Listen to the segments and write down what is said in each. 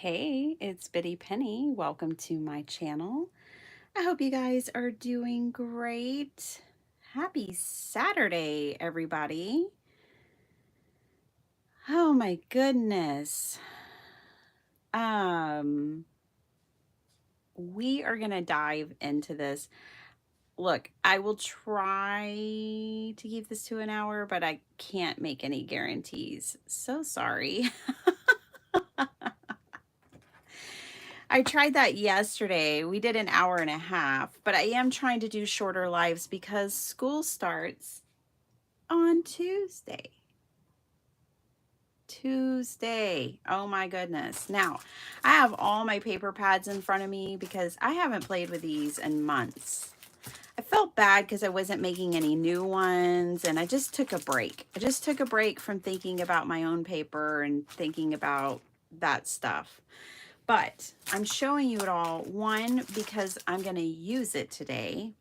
Hey, it's Bitty Penny. Welcome to my channel. I hope you guys are doing great. Happy Saturday, everybody. Oh my goodness. Um, we are gonna dive into this. Look, I will try to keep this to an hour, but I can't make any guarantees. So sorry. I tried that yesterday. We did an hour and a half, but I am trying to do shorter lives because school starts on Tuesday. Tuesday. Oh my goodness. Now, I have all my paper pads in front of me because I haven't played with these in months. I felt bad because I wasn't making any new ones and I just took a break. I just took a break from thinking about my own paper and thinking about that stuff. But I'm showing you it all, one, because I'm going to use it today,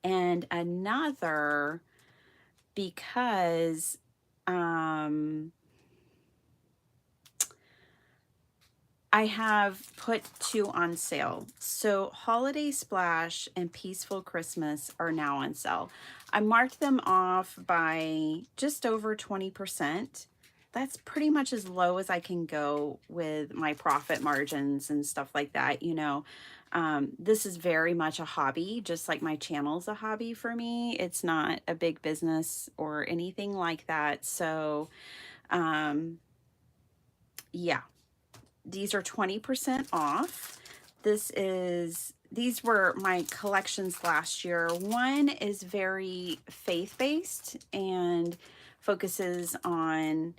and another because I have put two on sale. So Holiday Splash and Peaceful Christmas are now on sale. I marked them off by just over 20%. That's pretty much as low as I can go with my profit margins and stuff like that. This is very much a hobby, just like my channel's a hobby for me. It's not a big business or anything like that. So, yeah, these are 20% off. These were my collections last year. One is very faith-based and focuses on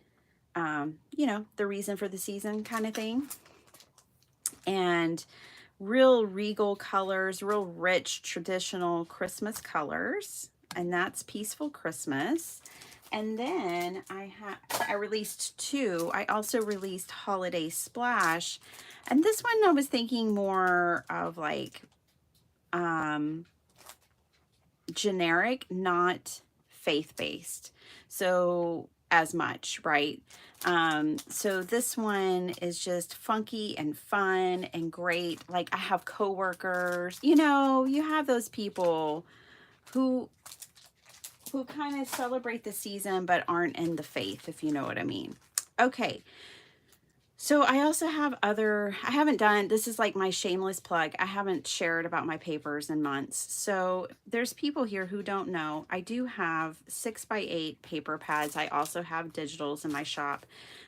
the reason for the season kind of thing. And real regal colors, real rich traditional Christmas colors. And that's Peaceful Christmas. And then I released two. I also released Holiday Splash. And this one I was thinking more of like generic, not faith-based. So as much, right? So this one is just funky and fun and great. Like I have coworkers, you have those people who kind of celebrate the season but aren't in the faith, if you know what I mean. Okay. So I also have this is like my shameless plug. I haven't shared about my papers in months. So there's people here who don't know. I do have 6x8 paper pads. I also have digitals in my shop.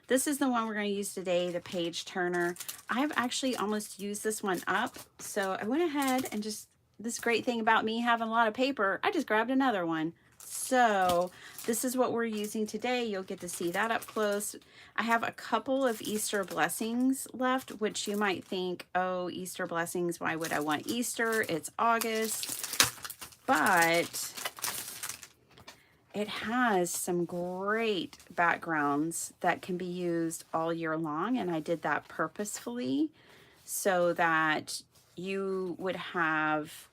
This is the one we're going to use today, the page turner. I've actually almost used this one up. So I went ahead and this great thing about me having a lot of paper, I just grabbed another one. So this is what we're using today. You'll get to see that up close. I have a couple of Easter blessings left, which you might think, oh, Easter blessings, why would I want Easter? It's August. But it has some great backgrounds that can be used all year long. And I did that purposefully so that you would have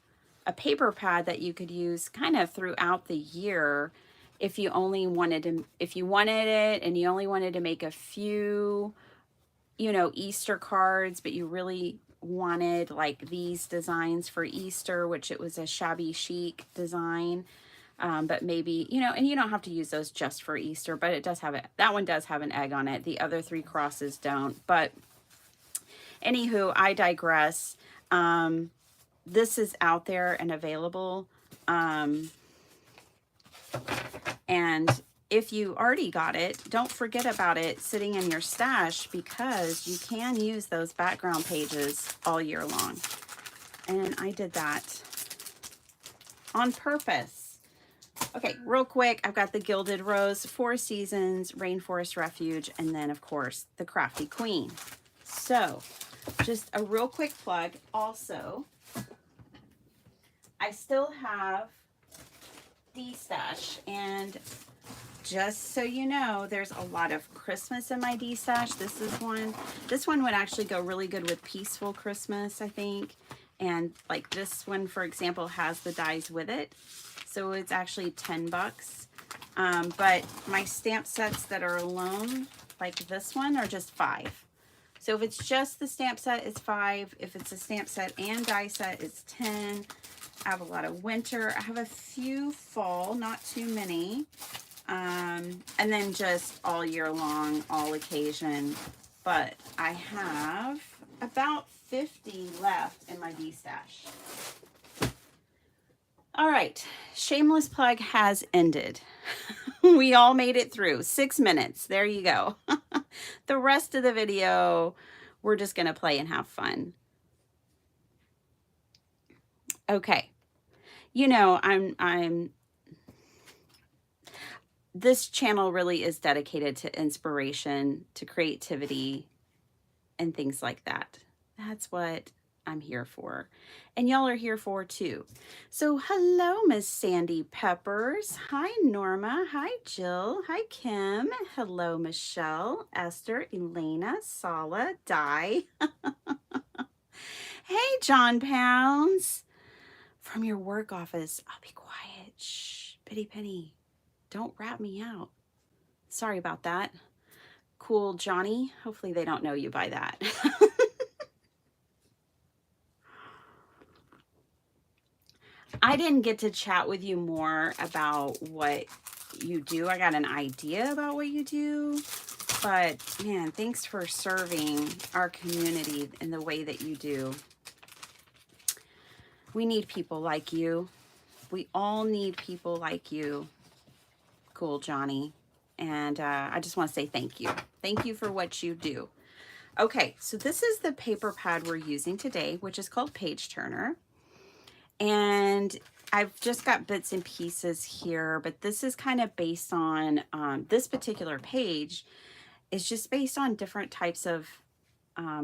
a paper pad that you could use kind of throughout the year if you wanted it and you only wanted to make a few, Easter cards, but you really wanted like these designs for Easter, which it was a shabby chic design. But maybe, and you don't have to use those just for Easter, but it does have it. That one does have an egg on it. The other three crosses don't. But anywho, I digress. This is out there and available. And if you already got it, don't forget about it sitting in your stash because you can use those background pages all year long. And I did that on purpose. Okay, real quick, I've got the Gilded Rose, Four Seasons, Rainforest Refuge, and then, of course, the Crafty Queen. So, just a real quick plug. Also, I still have D-stash, and just so you know, there's a lot of Christmas in my D-stash. This one would actually go really good with Peaceful Christmas, I think. And like this one, for example, has the dies with it. So it's actually 10 bucks. But my stamp sets that are alone, like this one, are just $5. So if it's just the stamp set, it's 5. If it's a stamp set and die set, it's 10. I have a lot of winter. I have a few fall, not too many. And then just all year long, all occasion. But I have about 50 left in my bee stash. All right, shameless plug has ended. We all made it through 6 minutes. There you go. The rest of the video, we're just gonna play and have fun. Okay, you know, this channel really is dedicated to inspiration, to creativity, and things like that. That's what I'm here for. And y'all are here for too. So hello, Miss Sandy Peppers. Hi, Norma. Hi, Jill. Hi, Kim. Hello, Michelle, Esther, Elena, Sala, Di. Hey, John Pounds. From your work office. I'll be quiet. Shh, Pitty Penny. Don't rat me out. Sorry about that. Cool, Johnny. Hopefully they don't know you by that. I didn't get to chat with you more about what you do. I got an idea about what you do, but man, thanks for serving our community in the way that you do. We need people like you. We all need people like you. Cool, Johnny. And I just want to say thank you. Thank you for what you do. Okay, so this is the paper pad we're using today, which is called Page Turner. And I've just got bits and pieces here, but this is kind of based on, this particular page is just based on different types of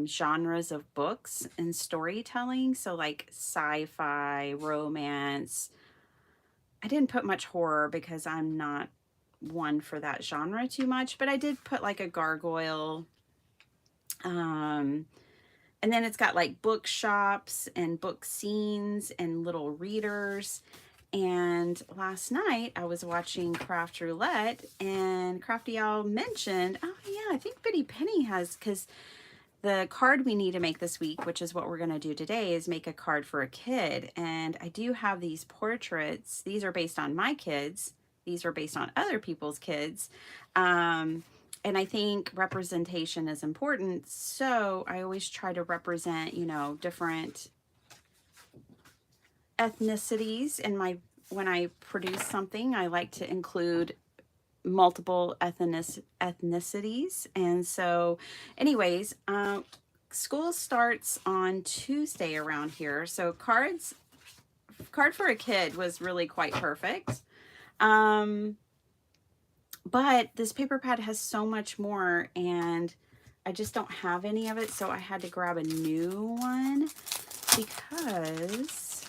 genres of books and storytelling. So like sci-fi, romance. I didn't put much horror because I'm not one for that genre too much, but I did put like a gargoyle. And then it's got like bookshops and book scenes and little readers. And last night I was watching Craft Roulette and Crafty Owl mentioned, oh yeah, I think Bitty Penny has, because the card we need to make this week, which is what we're going to do today, is make a card for a kid. And I do have these portraits. These are based on my kids. These are based on other people's kids. And I think representation is important. So I always try to represent, you know, different ethnicities in my, when I produce something, I like to include multiple ethnicities. And so anyways, school starts on Tuesday around here. So card for a kid was really quite perfect. But this paper pad has so much more and I just don't have any of it. So I had to grab a new one because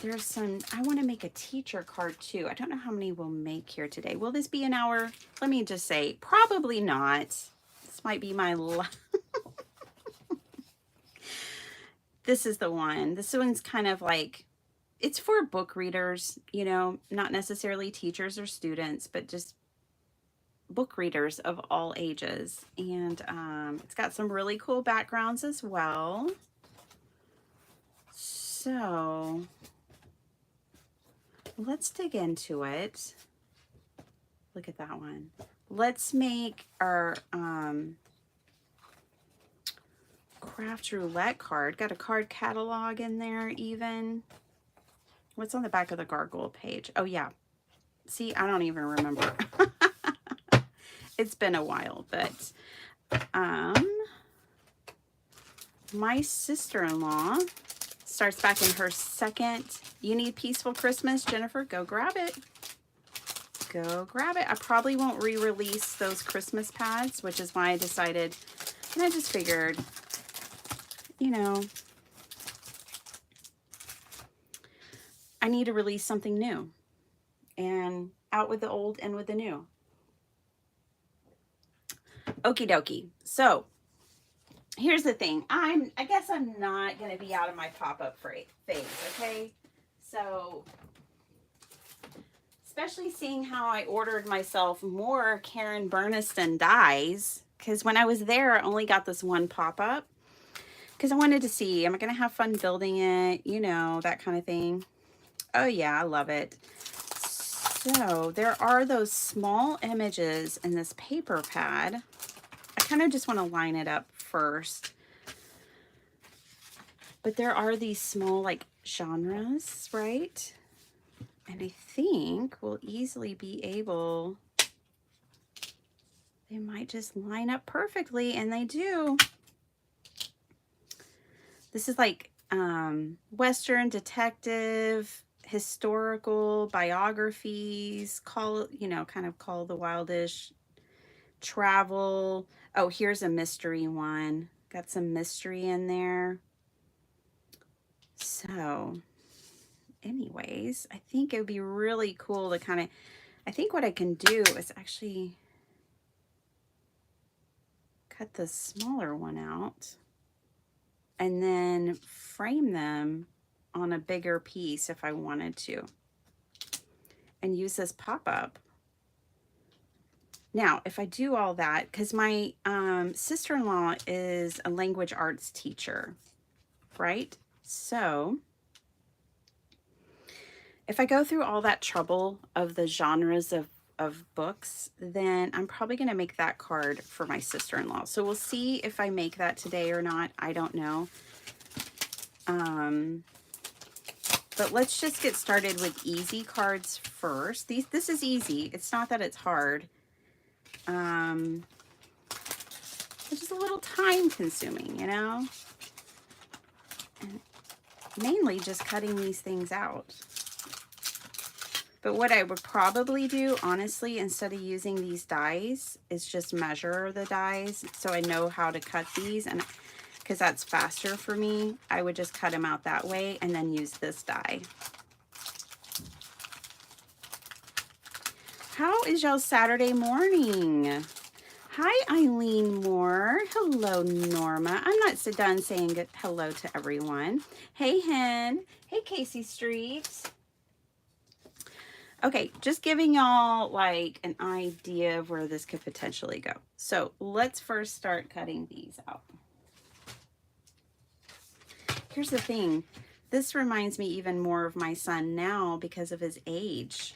there's some, I want to make a teacher card too. I don't know how many we'll make here today. Will this be an hour? Let me just say, probably not. This might be my This is the one. This one's kind of like, it's for book readers, you know, not necessarily teachers or students, but just book readers of all ages. And it's got some really cool backgrounds as well. So let's dig into it. Look at that one. Let's make our Craft Roulette card. Got a card catalog in there even. What's on the back of the gargoyle page? Oh, yeah. See, I don't even remember. It's been a while, but my sister-in-law starts back in her second. You need Peaceful Christmas, Jennifer? Go grab it. Go grab it. I probably won't re-release those Christmas pads, which is why I decided, and I just figured, you know, I need to release something new, and out with the old and with the new. Okie dokie. So here's the thing. I guess I'm not going to be out of my pop-up phase, okay? So Especially seeing how I ordered myself more Karen Burniston dies, because when I was there, I only got this one pop-up because I wanted to see, am I going to have fun building it? You know, that kind of thing. Oh yeah, I love it. So there are those small images in this paper pad. I kind of just want to line it up first. But there are these small like genres, right? And I think we'll easily be able, they might just line up perfectly, and they do. This is like Western detective, historical biographies, kind of Call the Wildish, travel. Oh, here's a mystery one. Got some mystery in there. So anyways, I think it would be really cool to kind of, I think what I can do is actually cut the smaller one out and then frame them on a bigger piece if I wanted to, and use this pop-up. Now, if I do all that, because my sister-in-law is a language arts teacher, right? So if I go through all that trouble of the genres of books, then I'm probably going to make that card for my sister-in-law. So we'll see if I make that today or not. I don't know. But let's just get started with easy cards first. This is easy. It's not that it's hard. It's just a little time consuming, you know? And mainly just cutting these things out. But what I would probably do, honestly, instead of using these dies, is just measure the dies so I know how to cut these, and because that's faster for me. I would just cut them out that way and then use this die. How is y'all Saturday morning? Hi, Eileen Moore. Hello, Norma. I'm not done saying hello to everyone. Hey, Hen. Hey, Casey Streets. Okay, just giving y'all like an idea of where this could potentially go. So let's first start cutting these out. Here's the thing. This reminds me even more of my son now because of his age.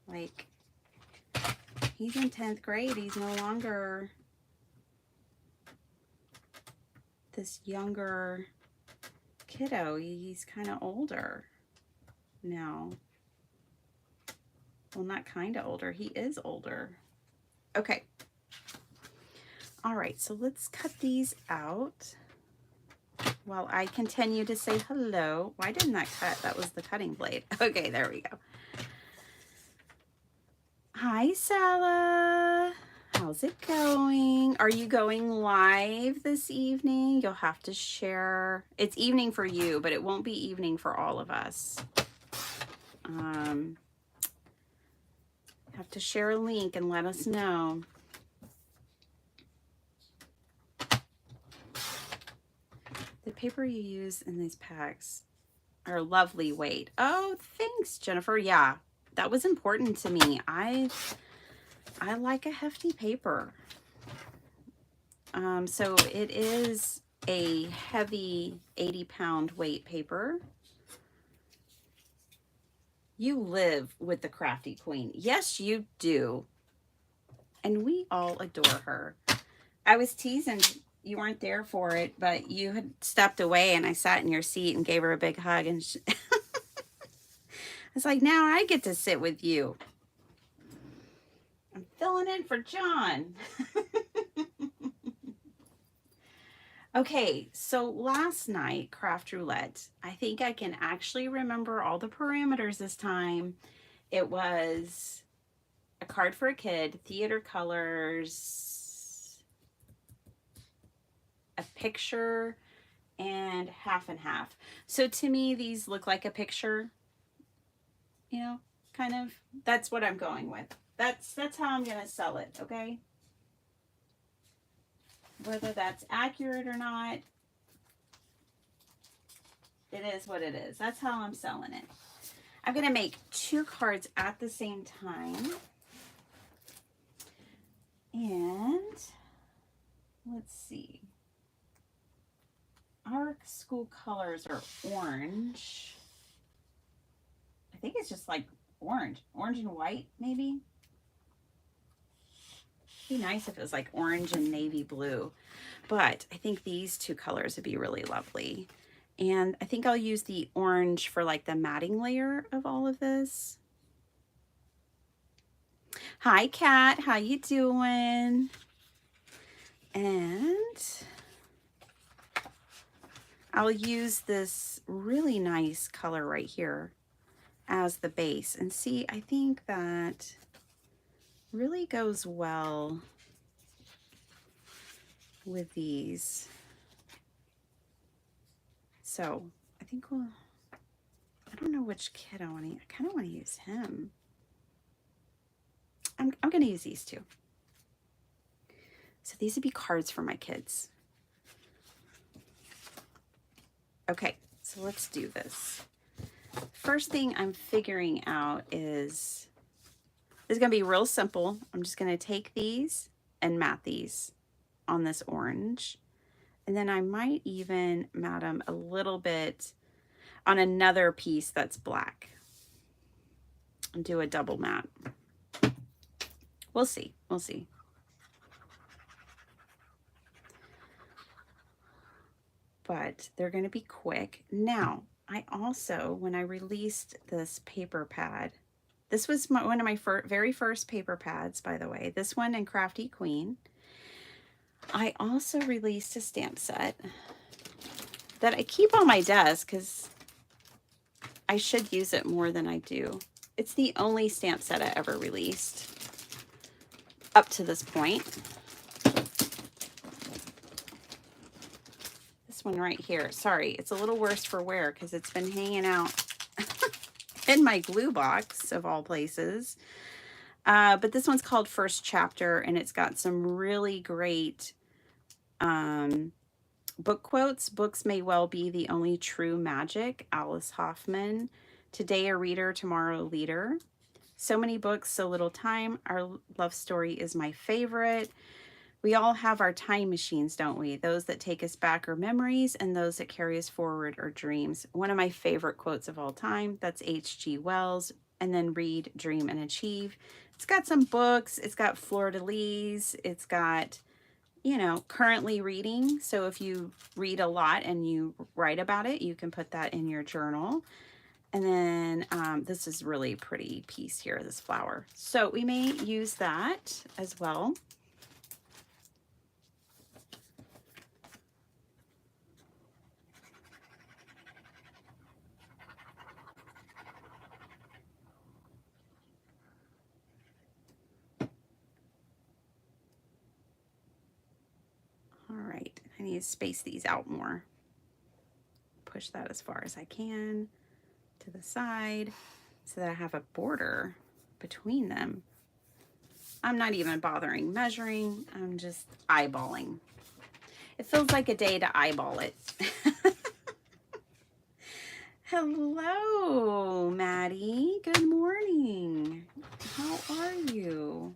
Like, he's in 10th grade. He's no longer this younger kiddo. He's kind of older now. Well, not kind of older. He is older. Okay. All right, so let's cut these out while I continue to say hello. Why didn't that cut? That was the cutting blade. Okay, there we go. Hi, Sala. How's it going? Are you going live this evening? You'll have to share. It's evening for you, but it won't be evening for all of us. Have to share a link and let us know. The paper you use in these packs are lovely weight. Oh, thanks, Jennifer. Yeah, that was important to me. I like a hefty paper. So it is a heavy 80-pound weight paper. You live with the crafty queen. Yes, you do. And we all adore her. I was teasing, you weren't there for it, but you had stepped away and I sat in your seat and gave her a big hug. And I was like, now I get to sit with you. I'm filling in for John. Okay, so last night, Craft Roulette, I think I can actually remember all the parameters this time. It was a card for a kid, theater colors, a picture, and half and half. So to me, these look like a picture, you know, kind of. That's what I'm going with. That's how I'm going to sell it, okay? Whether that's accurate or not, it is what it is. That's how I'm selling it. I'm going to make 2 cards at the same time. And let's see. Our school colors are orange. I think it's just like orange and white, maybe. It'd be nice if it was like orange and navy blue, but I think these 2 colors would be really lovely. And I think I'll use the orange for like the matting layer of all of this. Hi, Kat. How you doing? And I'll use this really nice color right here as the base. And see, I think that really goes well with these. So I think I don't know which kid I want to, I kind of want to use him. I'm going to use these 2. So these would be cards for my kids. Okay, so let's do this. First thing I'm figuring out is, this is going to be real simple. I'm just going to take these and mat these on this orange. And then I might even mat them a little bit on another piece that's black. And do a double mat. We'll see. We'll see. But they're going to be quick. Now, I also, when I released this paper pad, this was one of my very first paper pads, by the way. This one in Crafty Queen. I also released a stamp set that I keep on my desk because I should use it more than I do. It's the only stamp set I ever released up to this point. This one right here. Sorry, it's a little worse for wear because it's been hanging out in my glue box of all places. But this one's called First Chapter, and it's got some really great book quotes. Books may well be the only true magic. Alice Hoffman. Today a reader, tomorrow a leader. So many books, so little time. Our love story is my favorite. We all have our time machines, don't we? Those that take us back are memories, and those that carry us forward are dreams. One of my favorite quotes of all time. That's H.G. Wells. And then read, dream, and achieve. It's got some books. It's got fleur-de-lis. It's got, you know, currently reading. So if you read a lot and you write about it, you can put that in your journal. And then this is really pretty piece here, this flower. So we may use that as well. All right, I need to space these out more. Push that as far as I can to the side so that I have a border between them. I'm not even bothering measuring, I'm just eyeballing. It feels like a day to eyeball it. Hello, Maddie. Good morning. How are you?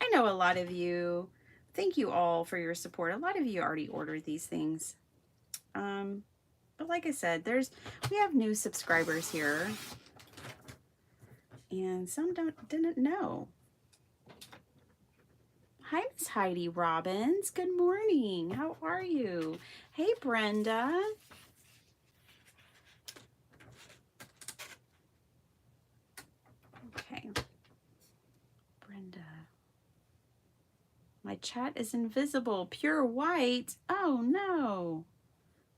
I know a lot of you, thank you all for your support. A lot of you already ordered these things. But like I said, we have new subscribers here. And some didn't know. Hi, Miss Heidi Robbins. Good morning. How are you? Hey, Brenda. Okay. Brenda. My chat is invisible. Pure white. Oh, no.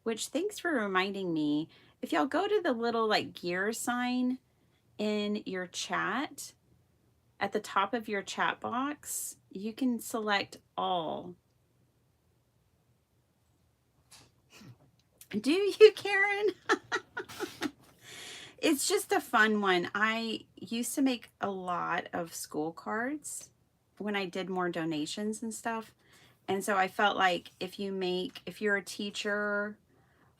Which, thanks for reminding me. If y'all go to the little like gear sign in your chat, at the top of your chat box, you can select all. Do you, Karen? It's just a fun one. I used to make a lot of school cards when I did more donations and stuff. And so I felt like if you're a teacher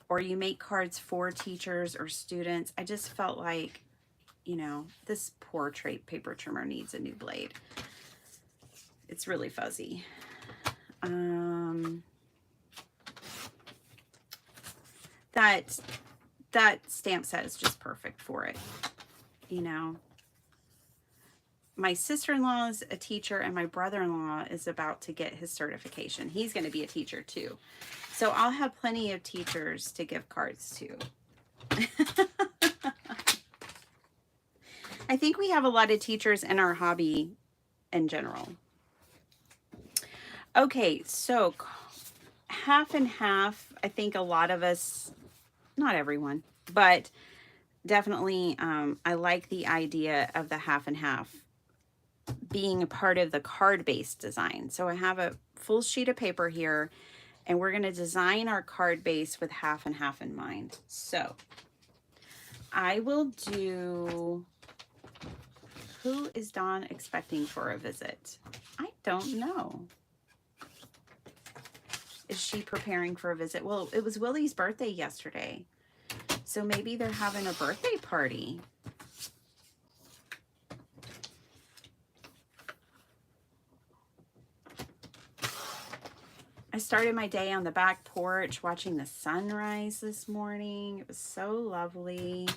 or you make cards for teachers or students, I just felt like you know, this poor paper trimmer needs a new blade. It's really fuzzy. That stamp set is just perfect for it, you know. My sister-in-law is a teacher, and my brother-in-law is about to get his certification. He's going to be a teacher too. So I'll have plenty of teachers to give cards to. I think we have a lot of teachers in our hobby in general. Okay, so half and half, I think a lot of us, not everyone, but definitely I like the idea of the half and half being a part of the card-based design. So I have a full sheet of paper here, and we're going to design our card base with half and half in mind. So I will do, who is Dawn expecting for a visit? I don't know. Is she preparing for a visit? Well, it was Willie's birthday yesterday, so maybe they're having a birthday party. I started my day on the back porch watching the sunrise this morning. It was so lovely.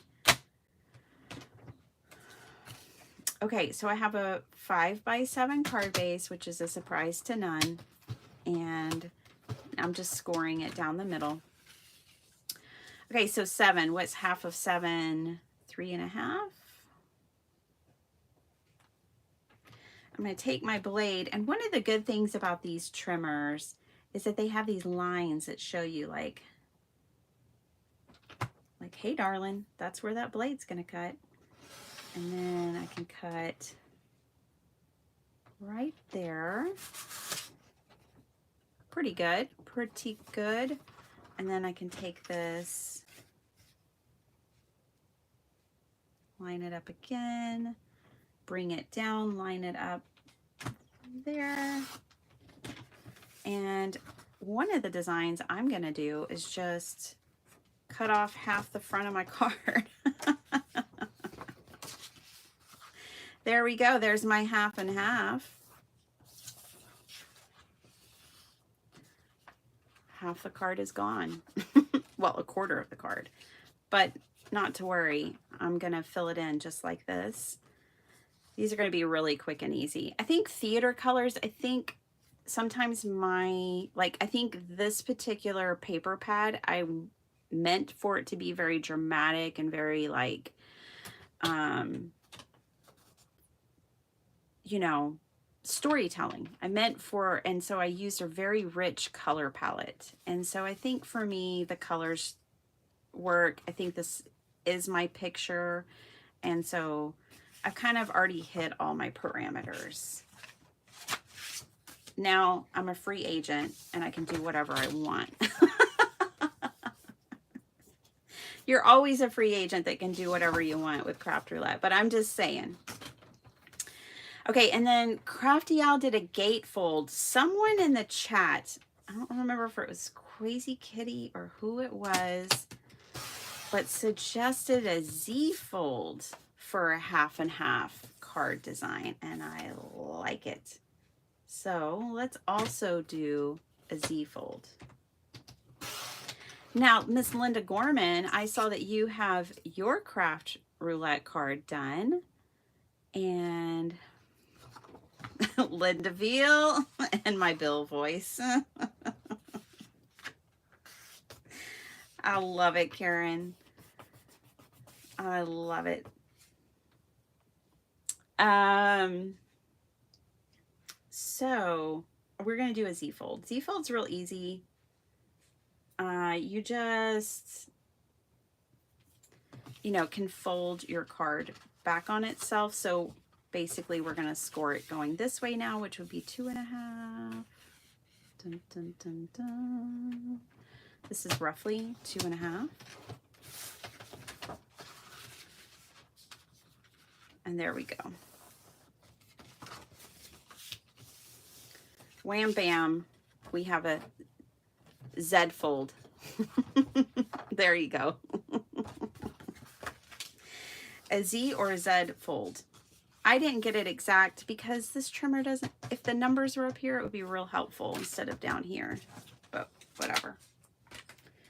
Okay, so I have a 5x7 card base, which is a surprise to none. And I'm just scoring it down the middle. Okay, so 7. What's half of 7? 3.5. I'm going to take my blade. And one of the good things about these trimmers is that they have these lines that show you like, hey, darling, that's where that blade's going to cut. And then I can cut right there. Pretty good, pretty good. And then I can take this, line it up again, bring it down, line it up there. And one of the designs I'm gonna do is just cut off half the front of my card. There we go, there's my half and half. Half the card is gone. Well, a quarter of the card, but not to worry. I'm gonna fill it in just like this. These are gonna be really quick and easy. I think theater colors, I think sometimes I think this particular paper pad, I meant for it to be very dramatic and very like, you know, storytelling. I meant for, and so I used a very rich color palette. And so I think for me, the colors work. I think this is my picture. And so I've kind of already hit all my parameters. Now I'm a free agent and I can do whatever I want. You're always a free agent that can do whatever you want with Craft Roulette, but I'm just saying. Okay, and then Crafty Owl did a gatefold. Someone in the chat, I don't remember if it was Crazy Kitty or who it was, but suggested a Z-fold for a half and half card design, and I like it. So let's also do a Z-fold. Now, Miss Linda Gorman, I saw that you have your Craft Roulette card done, and Linda Veal and my Bill voice. I love it, Karen. I love it. So we're going to do a Z-fold. Z-fold's real easy. You just, you know, can fold your card back on itself. So basically we're going to score it going this way now, which would be 2.5. Dun, dun, dun, dun. This is roughly 2.5. And there we go. Wham bam, we have a Z fold. There you go. a Z or a Z fold. I didn't get it exact because this trimmer doesn't, if the numbers were up here, it would be real helpful instead of down here, but whatever.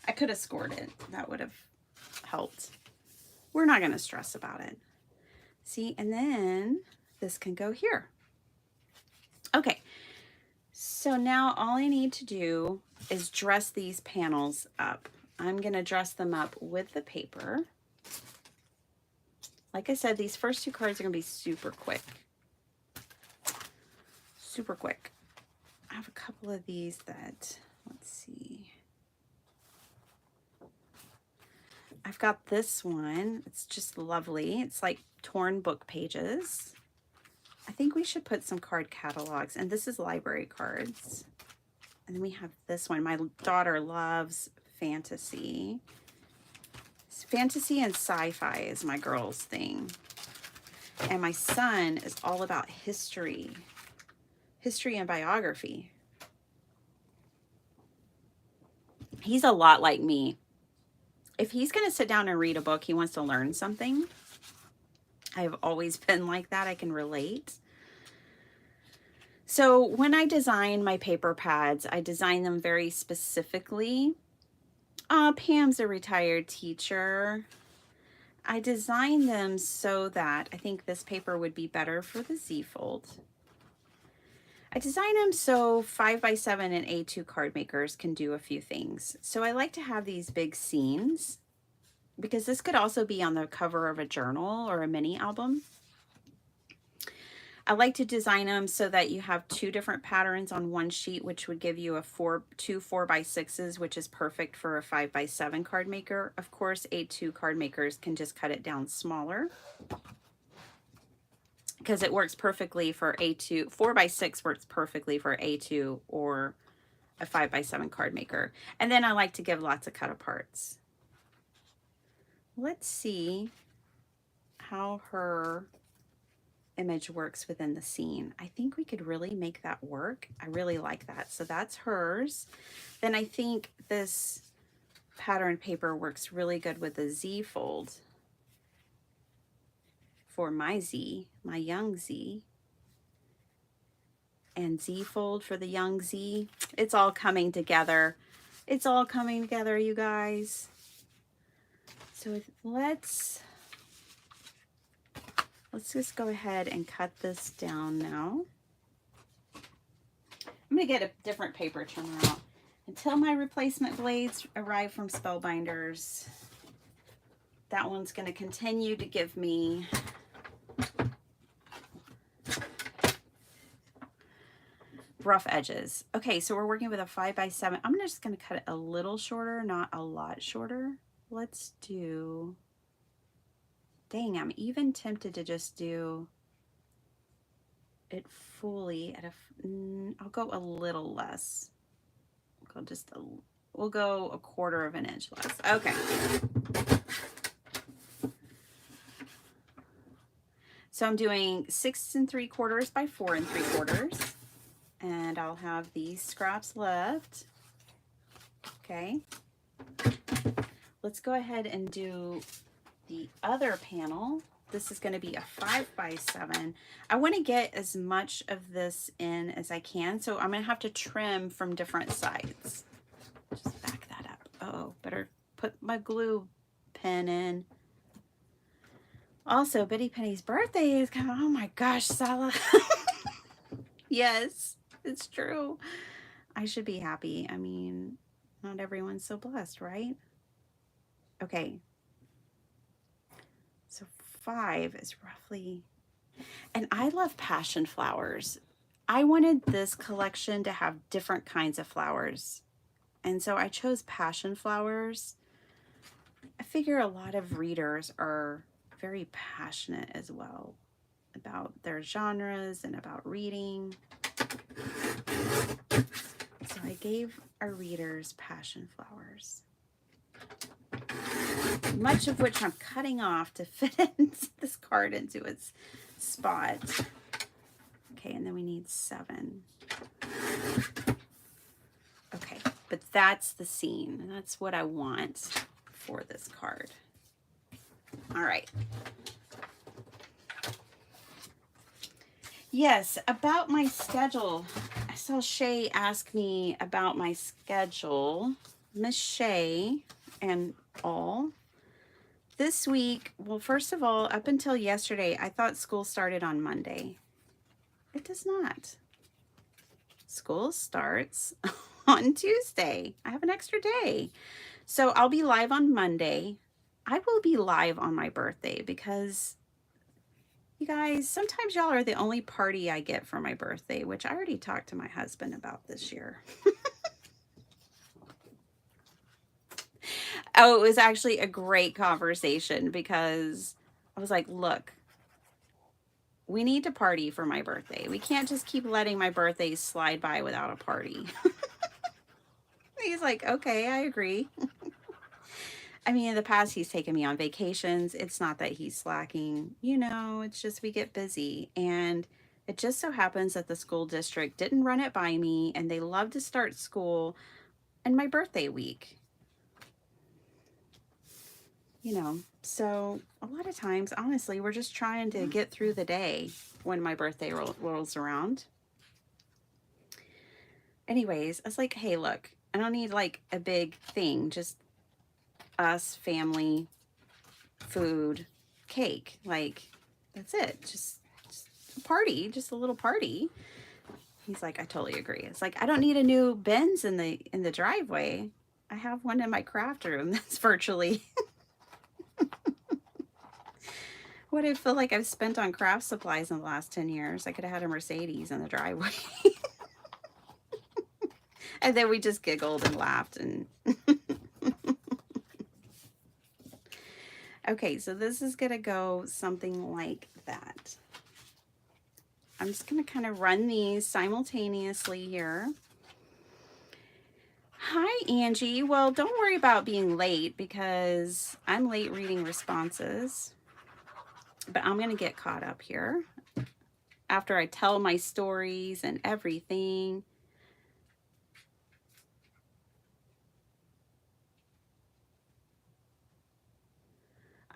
I could have scored it. That would have helped. We're not going to stress about it. See, and then this can go here. Okay, so now all I need to do is dress these panels up. I'm going to dress them up with the paper. Like I said, these first two cards are going to be super quick. Super quick. I have a couple of these that, let's see. I've got this one. It's just lovely. It's like torn book pages. I think we should put some card catalogs, and this is library cards. And then we have this one. My daughter loves fantasy. Fantasy and sci-fi is my girl's thing. And my son is all about history. History and biography. He's a lot like me. If he's going to sit down and read a book, he wants to learn something. I've always been like that. I can relate. So when I design my paper pads, I design them very specifically. Pam's a retired teacher. I designed them so that I think this paper would be better for the Z fold. I designed them so 5x7 and A2 card makers can do a few things. So I like to have these big scenes because this could also be on the cover of a journal or a mini album. I like to design them so that you have two different patterns on one sheet, which would give you two 4x6s, which is perfect for a 5x7 card maker. Of course, A2 card makers can just cut it down smaller because it works perfectly for A2. 4x6 works perfectly for A2 or a 5x7 card maker. And then I like to give lots of cut aparts. Let's see how her image works within the scene. I think we could really make that work. I really like that. So that's hers. Then I think this pattern paper works really good with the Z fold for my Z, my young Z. And Z fold for the young Z. It's all coming together. It's all coming together, you guys. So let's just go ahead and cut this down now. I'm going to get a different paper trimmer out. Until my replacement blades arrive from Spellbinders, that one's going to continue to give me rough edges. Okay, so we're working with a 5x7. I'm just going to cut it a little shorter, not a lot shorter. Let's do... Dang, I'm even tempted to just do it fully at a, I'll go a little less. We'll go a 1/4 of an inch less. Okay. So I'm doing 6 3/4 by 4 3/4, and I'll have these scraps left. Okay. Let's go ahead and do the other panel. This is going to be a 5x7. I want to get as much of this in as I can, so I'm going to have to trim from different sides. Just back that up. Oh, better put my glue pen in. Also, Bitty Penny's birthday is coming. Oh my gosh, Sala. Yes, it's true. I should be happy. I mean, not everyone's so blessed, right? Okay. So 5 is roughly, and I love passion flowers. I wanted this collection to have different kinds of flowers. And so I chose passion flowers. I figure a lot of readers are very passionate as well about their genres and about reading. So I gave our readers passion flowers, much of which I'm cutting off to fit this card into its spot. Okay, and then we need 7. Okay, but that's the scene, and that's what I want for this card. All right. Yes, about my schedule. I saw Shay ask me about my schedule. Miss Shay and all. This week, well, first of all, up until yesterday, I thought school started on Monday. It does not. School starts on Tuesday. I have an extra day. So I'll be live on Monday. I will be live on my birthday because you guys, sometimes y'all are the only party I get for my birthday, which I already talked to my husband about this year. Oh, it was actually a great conversation because I was like, look, we need to party for my birthday. We can't just keep letting my birthday slide by without a party. He's like, okay, I agree. I mean, in the past, he's taken me on vacations. It's not that he's slacking, you know, it's just we get busy. And it just so happens that the school district didn't run it by me and they love to start school in my birthday week. You know, so a lot of times, honestly, we're just trying to get through the day when my birthday rolls around. Anyways, I was like, hey, look, I don't need like a big thing, just us, family, food, cake. Like, that's it. Just a party, just a little party. He's like, I totally agree. It's like, I don't need a new Benz in the driveway. I have one in my craft room that's virtually what I feel like I've spent on craft supplies in the last 10 years. I could have had a Mercedes in the driveway. And then we just giggled and laughed and okay, so this is gonna go something like that. I'm just gonna kind of run these simultaneously here. Hi, Angie. Well, don't worry about being late because I'm late reading responses, but I'm gonna get caught up here after I tell my stories and everything.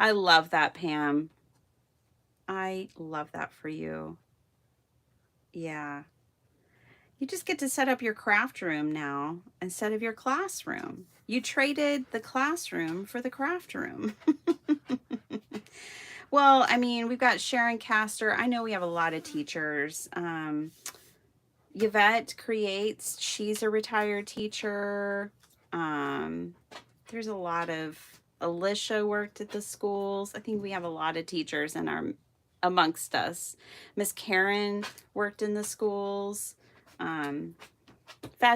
I love that, Pam. I love that for you. Yeah. You just get to set up your craft room now instead of your classroom. You traded the classroom for the craft room. Well, I mean, we've got Sharon Castor. I know we have a lot of teachers. Yvette Creates. She's a retired teacher. There's a lot of Alicia worked at the schools. I think we have a lot of teachers in our amongst us. Miss Karen worked in the schools. Fazzy,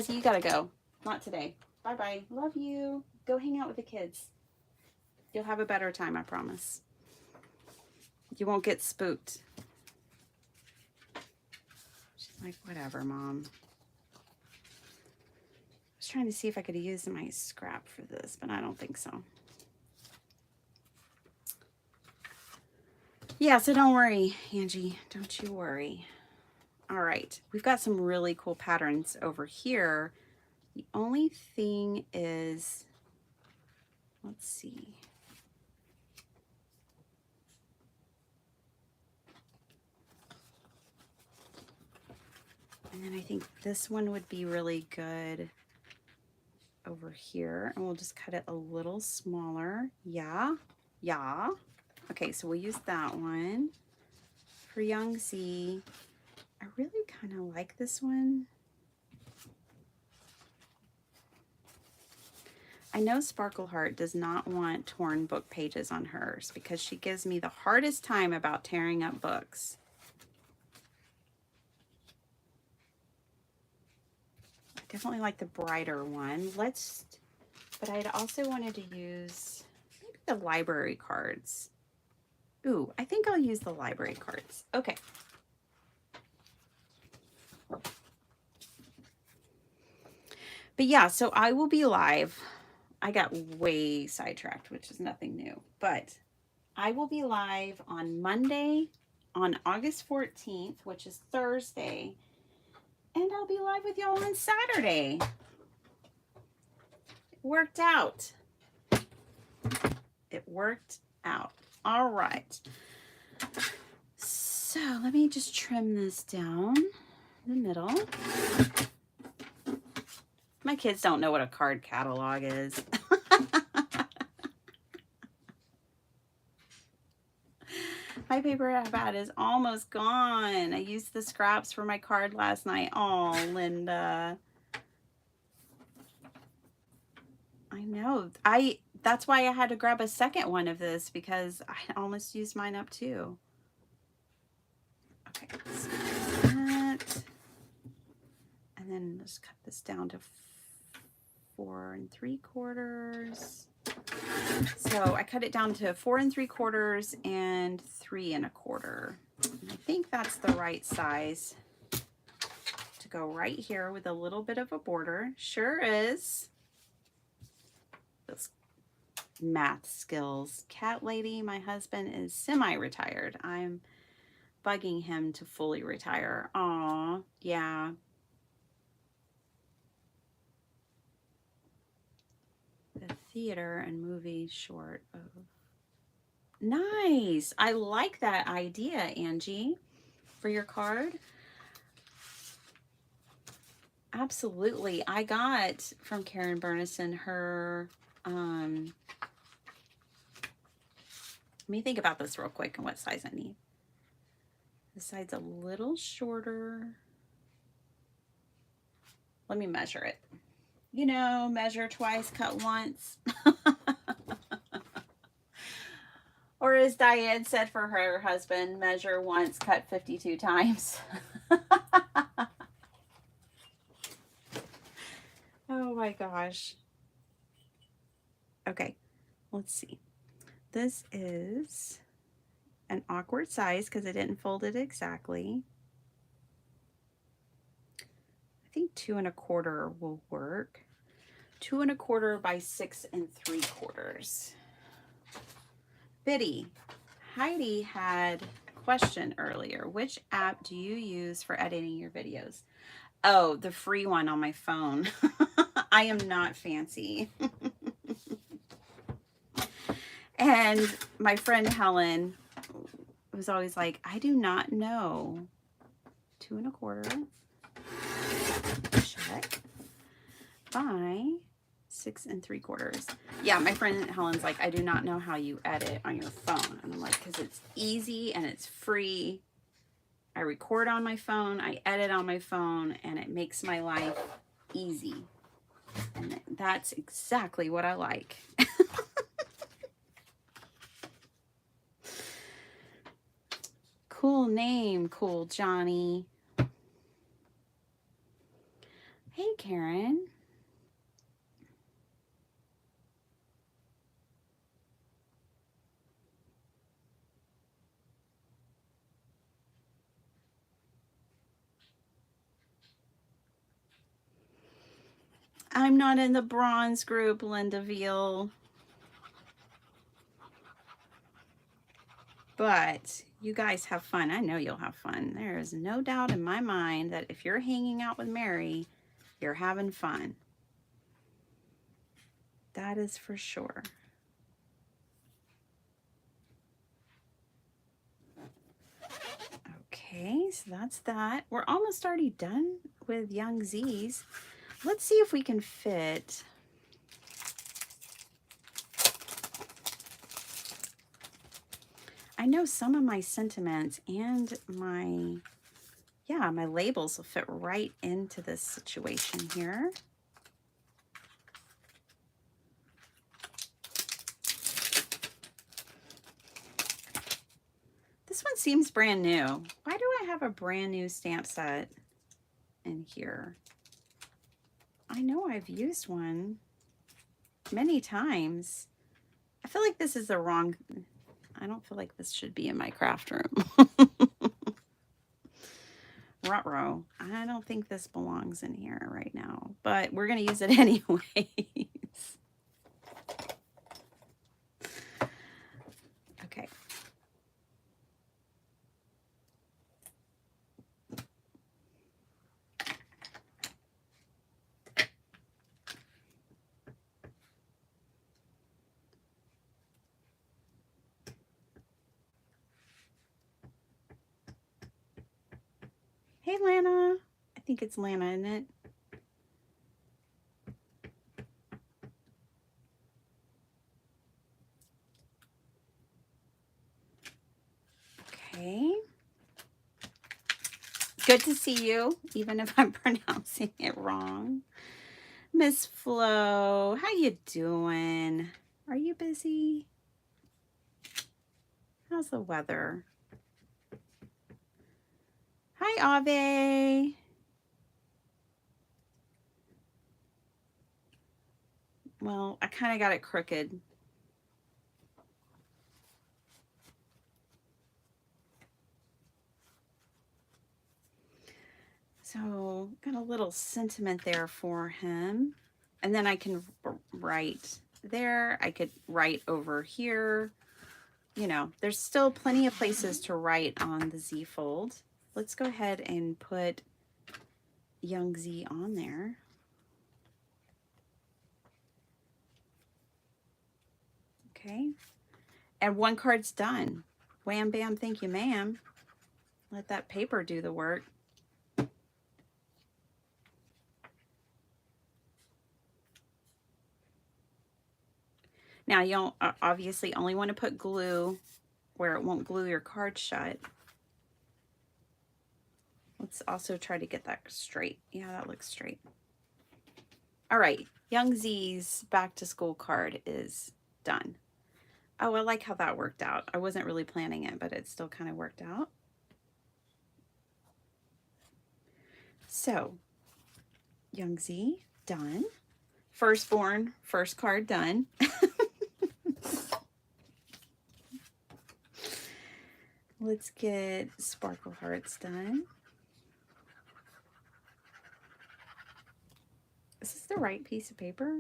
you gotta go. Not today. Bye-bye. Love you. Go hang out with the kids. You'll have a better time, I promise. You won't get spooked. She's like, whatever, Mom. I was trying to see if I could use my scrap for this, but I don't think so. Yeah, so don't worry, Angie. Don't you worry. All right, we've got some really cool patterns over here. The only thing is, let's see. And then I think this one would be really good over here. And we'll just cut it a little smaller. Yeah, yeah. Okay, so we'll use that one. For Young Z, I really kind of like this one. I know Sparkle Heart does not want torn book pages on hers because she gives me the hardest time about tearing up books. I definitely like the brighter one. But I'd also wanted to use maybe the library cards. Ooh, I think I'll use the library cards. Okay. But yeah, so I will be live. I got way sidetracked, which is nothing new. But I will be live on Monday, on August 14th, which is Thursday. And I'll be live with y'all on Saturday. It worked out. It worked out. All right. So let me just trim this down the middle. My kids don't know what a card catalog is. My paper pad is almost gone. I used the scraps for my card last night. Oh, Linda. I know. That's why I had to grab a second one of this, because I almost used mine up too. Okay, so that. And then just cut this down to 4 3/4. So I cut it down to 4 3/4 and 3 1/4. And I think that's the right size to go right here with a little bit of a border. Sure is. Those math skills. Cat lady, my husband is semi-retired. I'm bugging him to fully retire. Aw, yeah. The theater and movie short of. Nice. I like that idea, Angie, for your card. Absolutely. I got from Karen Burnison her, let me think about this real quick and what size I need. This side's a little shorter. Let me measure it. You know, measure twice, cut once. Or as Diane said for her husband, measure once, cut 52 times. Oh my gosh. Okay, let's see. This is an awkward size because I didn't fold it exactly. I think 2 1/4 will work. 2 1/4 by 6 3/4. Biddy, Heidi had a question earlier. Which app do you use for editing your videos? Oh, the free one on my phone. I am not fancy. And my friend Helen was always like, I do not know. 2 1/4. Check. By 6 3/4. Yeah, my friend Helen's like, I do not know how you edit on your phone. And I'm like, because it's easy and it's free. I record on my phone, I edit on my phone, and it makes my life easy. And that's exactly what I like. Cool name, Cool Johnny. Hey, Karen. I'm not in the bronze group, Linda Veal. But you guys have fun. I know you'll have fun. There is no doubt in my mind that if you're hanging out with Mary, you're having fun. That is for sure. Okay, so that's that. We're almost already done with Young Z's. Let's see if we can fit. I know some of my sentiments and my labels will fit right into this situation here. This one seems brand new. Why do I have a brand new stamp set in here? I know I've used one many times. I feel like this is the wrong, I don't feel like this should be in my craft room. Ruh-roh. I don't think this belongs in here right now, but we're going to use it anyways. Okay. Hey, Lana. I think it's Lana, isn't it? Okay. Good to see you, even if I'm pronouncing it wrong. Miss Flo, how you doing? Are you busy? How's the weather? Hi, Ave. Well, I kind of got it crooked. So, got a little sentiment there for him. And then I can write there. I could write over here. You know, there's still plenty of places to write on the Z fold. Let's go ahead and put Young Z on there. Okay. And one card's done. Wham, bam, thank you, ma'am. Let that paper do the work. Now, you'll obviously only want to put glue where it won't glue your card shut. Let's also try to get that straight. Yeah, that looks straight. All right, Young Z's back to school card is done. Oh, I like how that worked out. I wasn't really planning it, but it still kind of worked out. So, Young Z, done. Firstborn, first card done. Let's get Sparkle Hearts done. Is this the right piece of paper?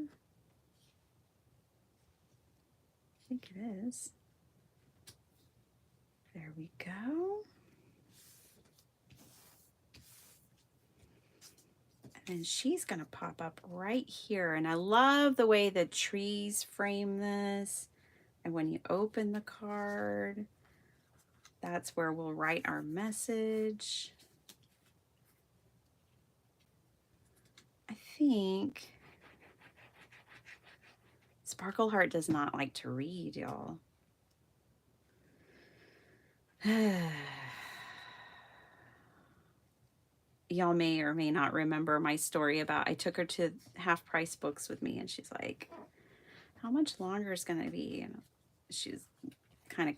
I think it is. There we go. And she's going to pop up right here. And I love the way the trees frame this. And when you open the card, that's where we'll write our message. I think Sparkle Heart does not like to read, y'all. Y'all may or may not remember my story about I took her to Half Price Books with me, and she's like, how much longer is going to be? And she's kind of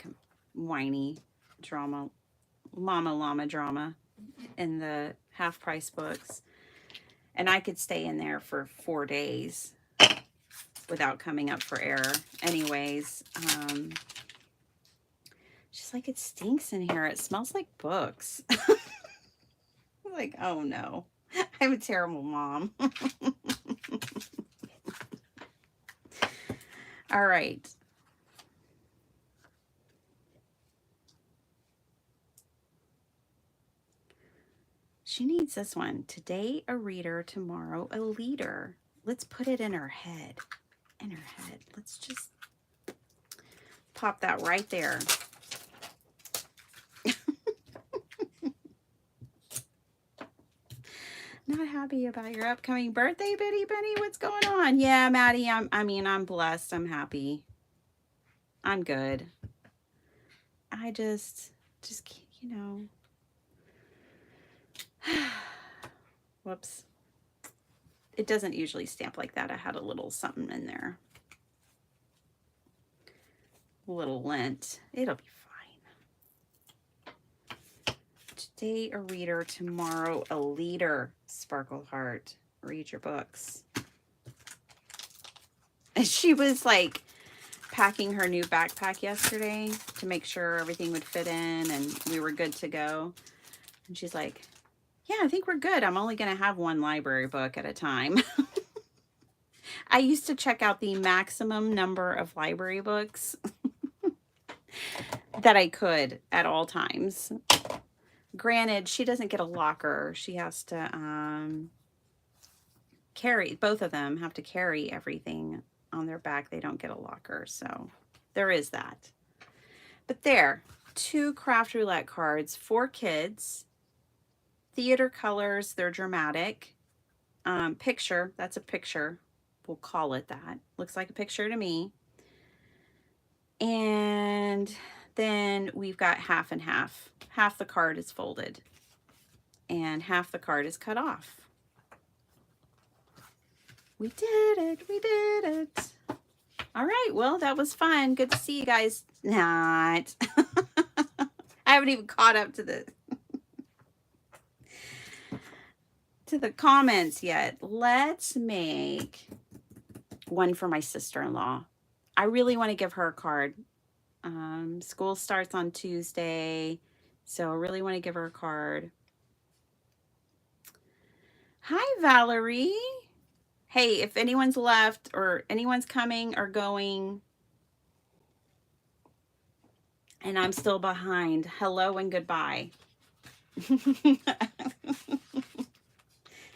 whiny drama, mama llama drama in the Half Price Books. And I could stay in there for 4 days without coming up for air. Anyways, she's like, it stinks in here. It smells like books. Like, oh no, I'm a terrible mom. All right. She needs this one. Today, a reader. Tomorrow, a leader. Let's put it in her head. In her head. Let's just pop that right there. Not happy about your upcoming birthday, Bitty Benny? What's going on? Yeah, Maddie, I'm blessed. I'm happy. I'm good. I just, you know. Whoops. It doesn't usually stamp like that. I had a little something in there. A little lint. It'll be fine. Today, a reader. Tomorrow, a leader. Sparkle Heart. Read your books. And she was like packing her new backpack yesterday to make sure everything would fit in and we were good to go. And she's like, yeah, I think we're good. I'm only going to have one library book at a time. I used to check out the maximum number of library books that I could at all times. Granted, she doesn't get a locker. She has to carry, both of them have to carry everything on their back. They don't get a locker. So there is that. But there, 2 craft roulette cards for kids theater colors. They're dramatic. Picture, that's a picture. We'll call it that. Looks like a picture to me. And then we've got half and half. Half the card is folded and half the card is cut off. We did it. We did it. All right. Well, that was fun. Good to see you guys. Not. I haven't even caught up to the comments yet. Let's make one for my sister-in-law. I really want to give her a card. School starts on Tuesday, so I really want to give her a card. Hi, Valerie. Hey, if anyone's left or anyone's coming or going and I'm still behind, hello and goodbye.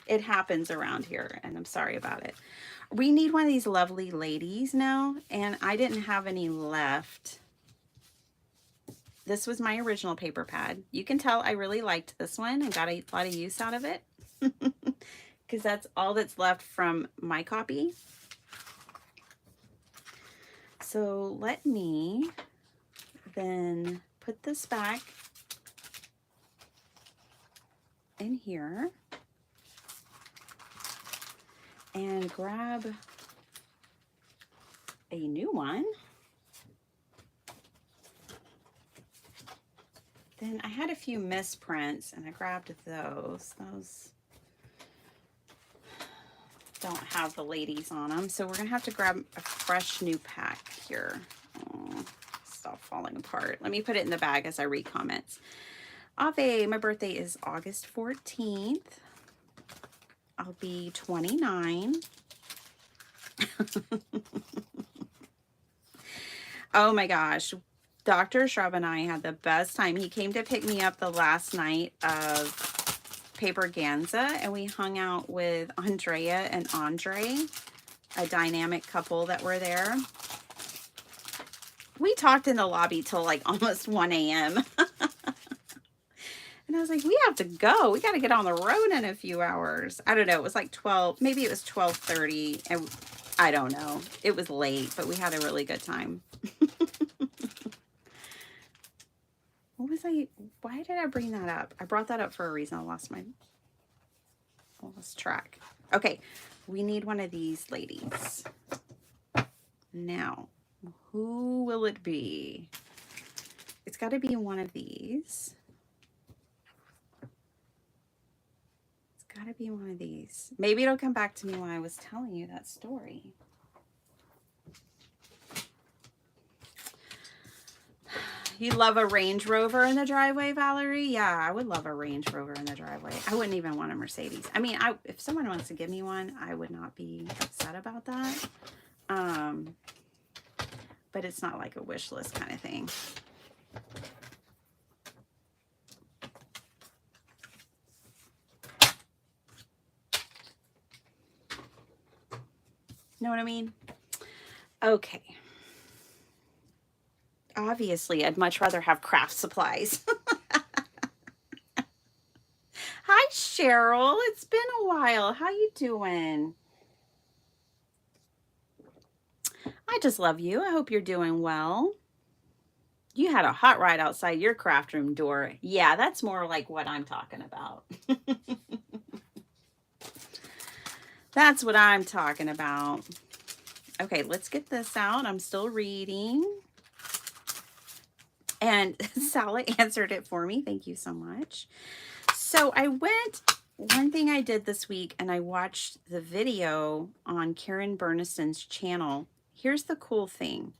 It happens around here, and I'm sorry about it. We need one of these lovely ladies now, and I didn't have any left. This was my original paper pad. You can tell I really liked this one and got a lot of use out of it because that's all that's left from my copy. So let me then put this back in here and grab a new one. Then I had a few misprints and I grabbed those. Those don't have the ladies on them. So we're gonna have to grab a fresh new pack here. Oh, stop falling apart. Let me put it in the bag as I read comments. Ave, my birthday is August 14th. I'll be 29. Oh my gosh. Dr. Shrub and I had the best time. He came to pick me up the last night of Paperganza, and we hung out with Andrea and Andre, a dynamic couple that were there. We talked in the lobby till like almost 1 a.m. And I was like, we have to go. We got to get on the road in a few hours. I don't know. It was like 12. Maybe it was 12:30. And I don't know. It was late, but we had a really good time. What was why did I bring that up? I brought that up for a reason. I lost track. Okay. We need one of these ladies. Now, who will it be? It's got to be one of these. Gotta be one of these. Maybe it'll come back to me when I was telling you that story. You love a Range Rover in the driveway, Valerie? Yeah, I would love a Range Rover in the driveway. I wouldn't even want a Mercedes. I mean, if someone wants to give me one, I would not be upset about that. But it's not like a wish list kind of thing. Know what I mean? Okay. Obviously, I'd much rather have craft supplies. Hi, Cheryl. It's been a while. How you doing? I just love you. I hope you're doing well. You had a hot ride outside your craft room door. Yeah, that's more like what I'm talking about. That's what I'm talking about. Okay, let's get this out. I'm still reading. And Sally answered it for me. Thank you so much. So one thing I did this week, and I watched the video on Karen Burnison's channel. Here's the cool thing.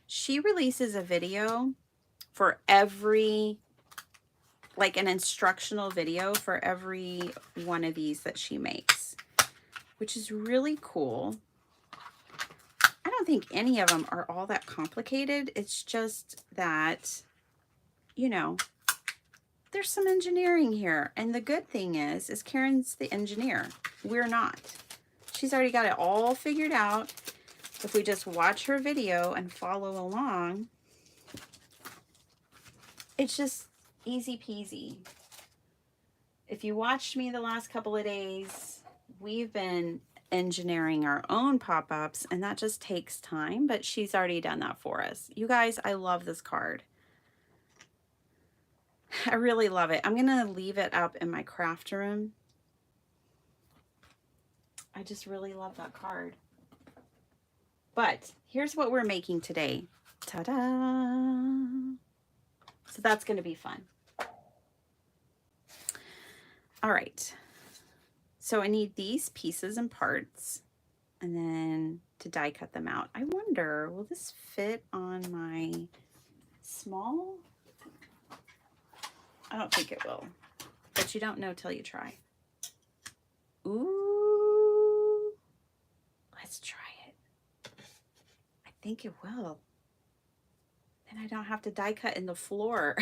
She releases a video for every, like an instructional video for every one of these that she makes, which is really cool. I don't think any of them are all that complicated. It's just that, you know, there's some engineering here. And the good thing is Karen's the engineer. We're not. She's already got it all figured out. If we just watch her video and follow along, it's just easy peasy. if you watched me the last couple of days, we've been engineering our own pop-ups, and that just takes time, but she's already done that for us. You guys, I love this card. I really love it. I'm gonna leave it up in my craft room. I just really love that card. But here's what we're making today. Ta-da! So that's gonna be fun. All right. So I need these pieces and parts, and then to die cut them out. I wonder, will this fit on my small? I don't think it will, but you don't know till you try. Ooh, let's try it. I think it will. Then I don't have to die cut in the floor.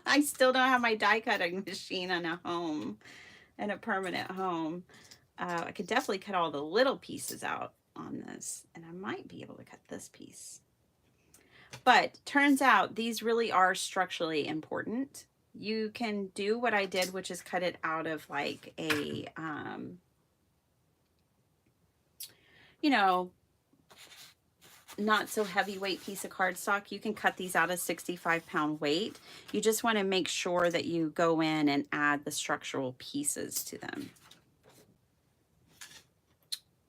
I still don't have my die cutting machine in a home, in a permanent home. I could definitely cut all the little pieces out on this, and I might be able to cut this piece. But turns out these really are structurally important. You can do what I did, which is cut it out of like a, you know, not so heavyweight piece of cardstock. You can cut these out of 65-pound weight. You just want to make sure that you go in and add the structural pieces to them.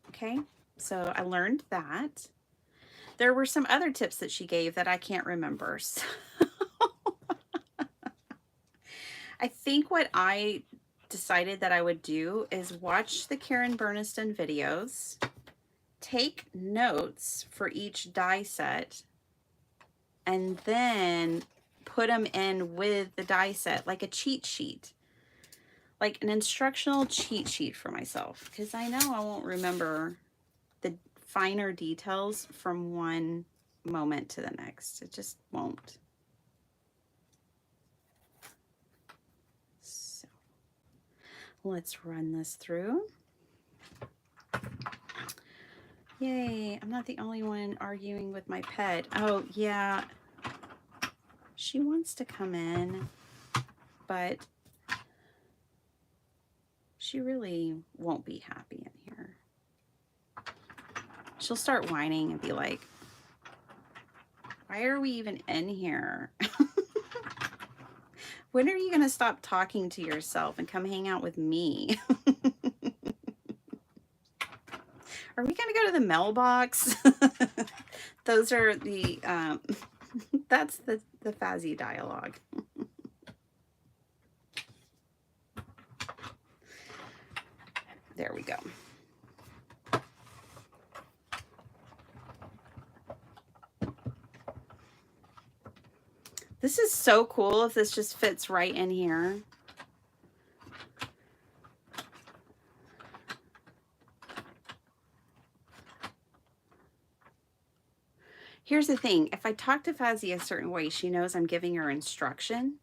Okay, so I learned that. There were some other tips that she gave that I can't remember. So I think what I decided that I would do is watch the Karen Burniston videos, take notes for each die set, and then put them in with the die set, like a cheat sheet, like an instructional cheat sheet for myself, because I know I won't remember the finer details from one moment to the next. It just won't. So let's run this through. Yay, I'm not the only one arguing with my pet. Oh, yeah. She wants to come in, but she really won't be happy in here. She'll start whining and be like, why are we even in here? When are you going to stop talking to yourself and come hang out with me? Are we going to go to the mailbox? Those are the, that's the Fazzy dialogue. There we go. This is so cool if this just fits right in here. Here's the thing. If I talk to Fazzy a certain way, she knows I'm giving her instruction.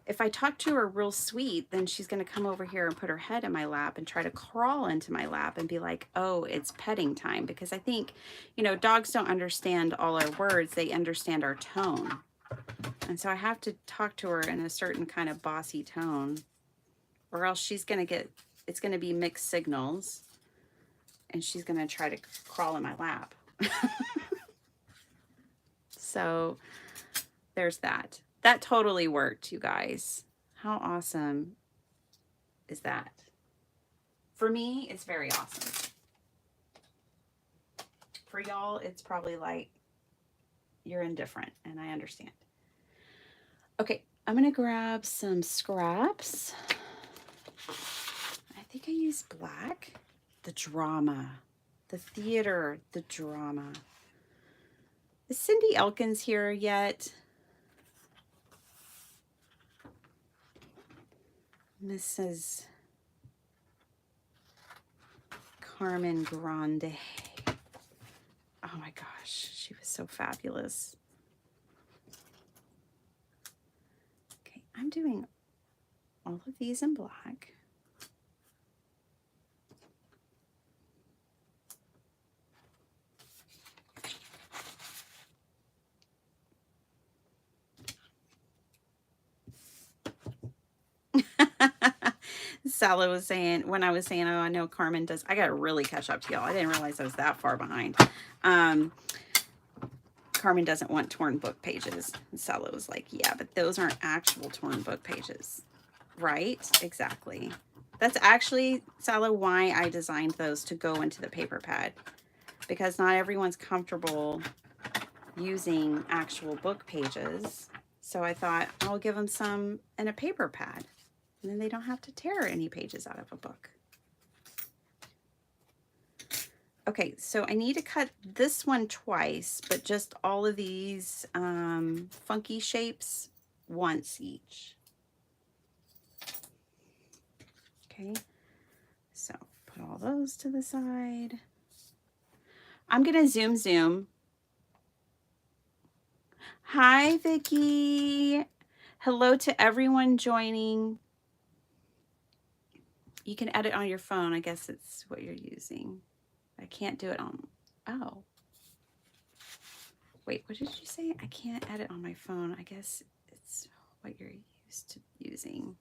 If I talk to her real sweet, then she's going to come over here and put her head in my lap and try to crawl into my lap and be like, oh, it's petting time. Because I think, you know, dogs don't understand all our words. They understand our tone. And so I have to talk to her in a certain kind of bossy tone, or else she's going to get, it's going to be mixed signals, and she's going to try to crawl in my lap. So there's that. That totally worked, you guys. How awesome is that? For me, it's very awesome. For y'all, it's probably like you're indifferent, and I understand. Okay, I'm gonna grab some scraps. I think I used black. The drama, the theater, the drama. Is Cindy Elkins here yet? Mrs. Carmen Grande. Oh my gosh, she was so fabulous. Okay, I'm doing all of these in black. Sally was saying, when I was saying, oh, I know Carmen does, I got to really catch up to y'all. I didn't realize I was that far behind. Carmen doesn't want torn book pages. And Sally was like, yeah, but those aren't actual torn book pages. Right? Exactly. That's actually, Sally, why I designed those to go into the paper pad. Because not everyone's comfortable using actual book pages. So I thought I'll give them some in a paper pad. And then they don't have to tear any pages out of a book. Okay, so I need to cut this one twice, but just all of these funky shapes once each. Okay, so put all those to the side. I'm gonna zoom. Hi, Vicki. Hello to everyone joining. You can edit on your phone. I guess it's what you're using. I can't do it on, oh. Wait, what did you say? I can't edit on my phone. I guess it's what you're used to using.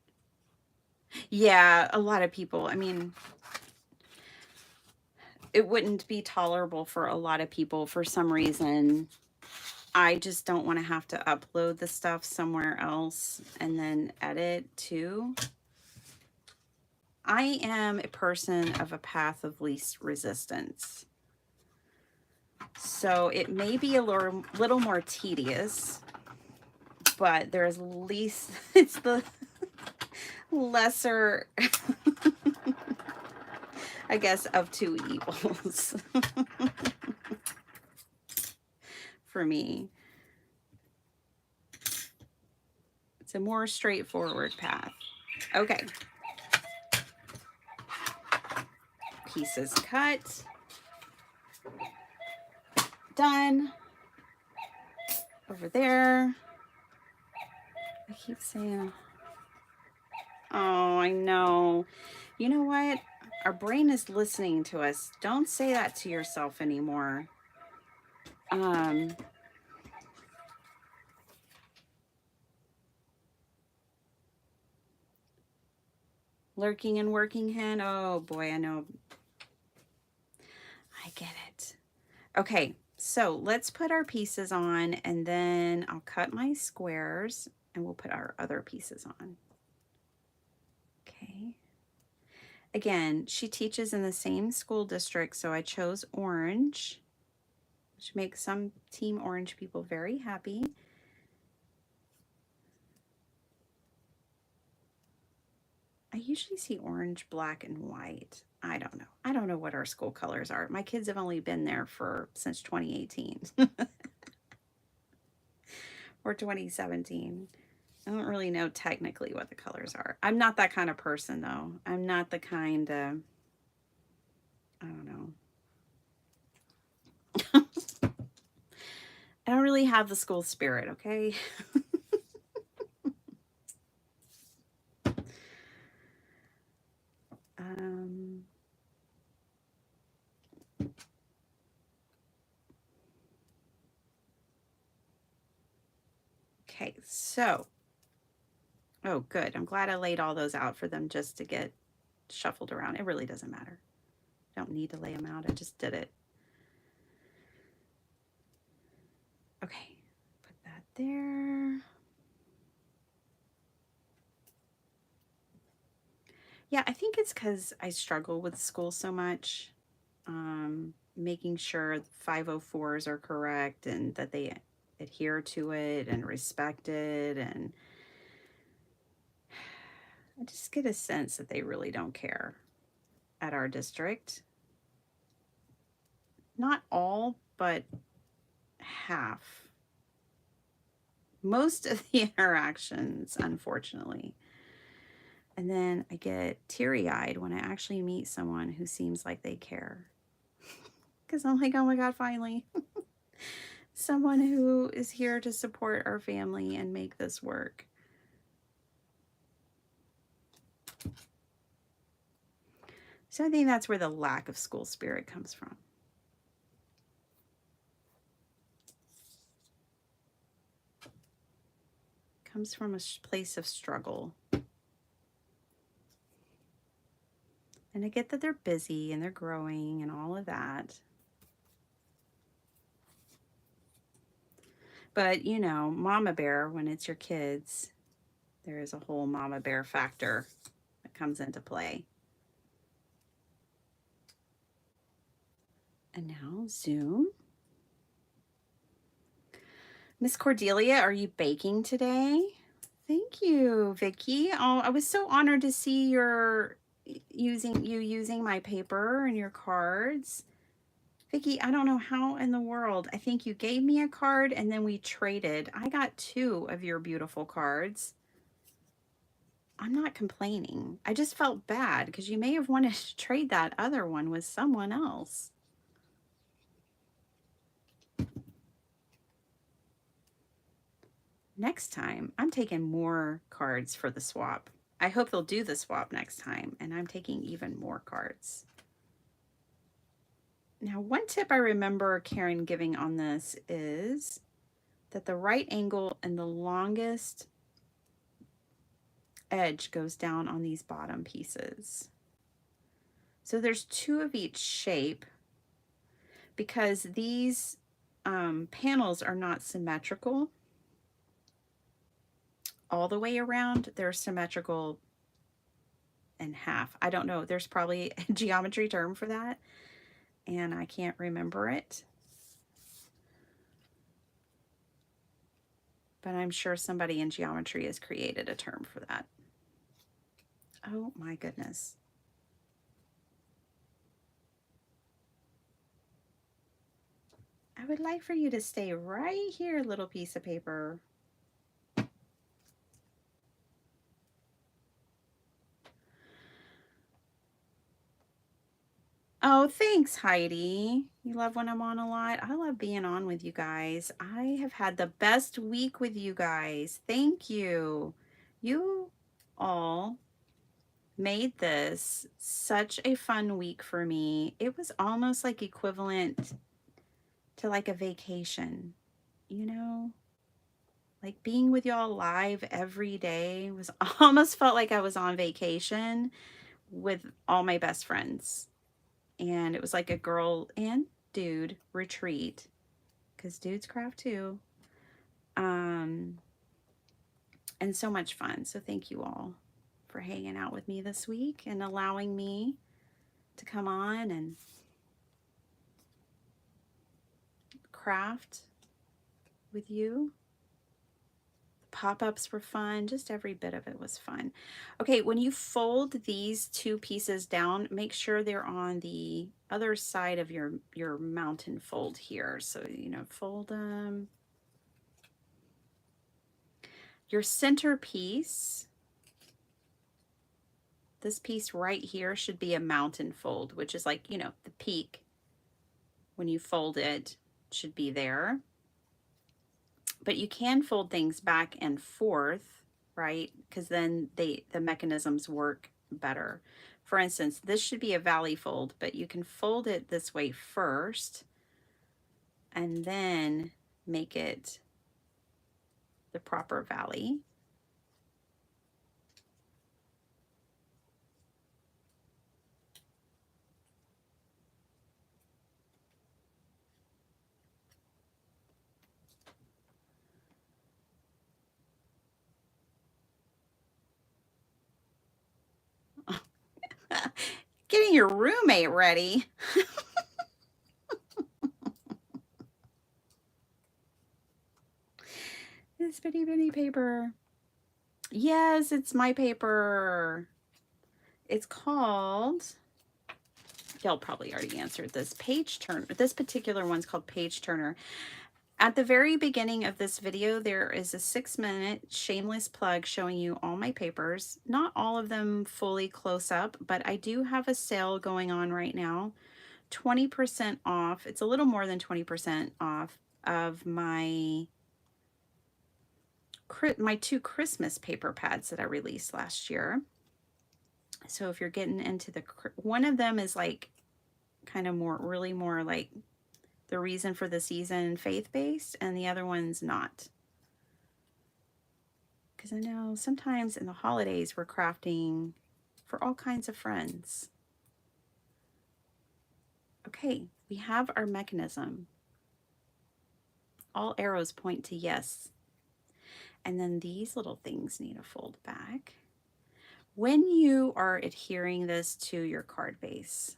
Yeah, a lot of people. I mean, it wouldn't be tolerable for a lot of people for some reason. I just don't want to have to upload the stuff somewhere else and then edit too. I am a person of a path of least resistance. So it may be a little more tedious, but there's least, it's the lesser, I guess, of two evils for me. It's a more straightforward path. Okay. Pieces cut. Done. Over there. I keep saying, oh, I know. You know what? Our brain is listening to us. Don't say that to yourself anymore. Lurking and working hen. Oh boy, I know. I get it. Okay, so let's put our pieces on and then I'll cut my squares and we'll put our other pieces on. Okay. Again, she teaches in the same school district, so I chose orange, which makes some Team Orange people very happy. I usually see orange, black, and white. I don't know. I don't know what our school colors are. My kids have only been there since 2018 or 2017. I don't really know technically what the colors are. I'm not that kind of person, though. I'm not the kind of, I don't know. I don't really have the school spirit, okay? Okay, so, oh, good. I'm glad I laid all those out for them just to get shuffled around. It really doesn't matter. Don't need to lay them out. I just did it. Okay, put that there. Yeah, I think it's because I struggle with school so much. Making sure 504s are correct and that they adhere to it and respect it. And I just get a sense that they really don't care at our district. Not all, but half. Most of the interactions, unfortunately. And then I get teary-eyed when I actually meet someone who seems like they care. Because I'm like, oh my God, finally. Someone who is here to support our family and make this work. So I think that's where the lack of school spirit comes from. Comes from a place of struggle. And I get that they're busy and they're growing and all of that. But, you know, mama bear, when it's your kids, there is a whole mama bear factor that comes into play. And now zoom. Miss Cordelia, are you baking today? Thank you, Vicki. Oh, I was so honored to see your using my paper and your cards. Vicki, I don't know how in the world. I think you gave me a card and then we traded. I got 2 of your beautiful cards. I'm not complaining. I just felt bad because you may have wanted to trade that other one with someone else. Next time, I'm taking more cards for the swap. I hope they'll do the swap next time, and I'm taking even more cards. Now, one tip I remember Karen giving on this is that the right angle and the longest edge goes down on these bottom pieces. So there's 2 of each shape because these panels are not symmetrical all the way around. They're symmetrical in half. I don't know. There's probably a geometry term for that, and I can't remember it. But I'm sure somebody in geometry has created a term for that. Oh my goodness. I would like for you to stay right here, little piece of paper. Oh, thanks, Heidi. You love when I'm on a lot. I love being on with you guys. I have had the best week with you guys. Thank you. You all made this such a fun week for me. It was almost like equivalent to like a vacation, you know? Like being with y'all live every day was almost felt like I was on vacation with all my best friends. And it was like a girl and dude retreat because dudes craft too. And so much fun. So thank you all for hanging out with me this week and allowing me to come on and craft with you. Pop-ups were fun. Just every bit of it was fun. Okay, when you fold these 2 pieces down, make sure they're on the other side of your mountain fold here. So, you know, fold them. Your center piece, this piece right here should be a mountain fold, which is like, you know, the peak when you fold it should be there. But you can fold things back and forth, right? Because then the mechanisms work better. For instance, this should be a valley fold, but you can fold it this way first and then make it the proper valley. Getting your roommate ready. This bitty bitty paper. Yes, it's my paper. It's called, y'all probably already answered this, page turner. This particular one's called page turner. At the very beginning of this video, there is a 6-minute shameless plug showing you all my papers. Not all of them fully close up, but I do have a sale going on right now. 20% off. It's a little more than 20% off of my 2 Christmas paper pads that I released last year. So if you're getting into one of them is like kind of really more like the reason for the season faith-based, and the other one's not. Because I know sometimes in the holidays we're crafting for all kinds of friends. Okay, we have our mechanism. All arrows point to yes. And then these little things need to fold back. When you are adhering this to your card base,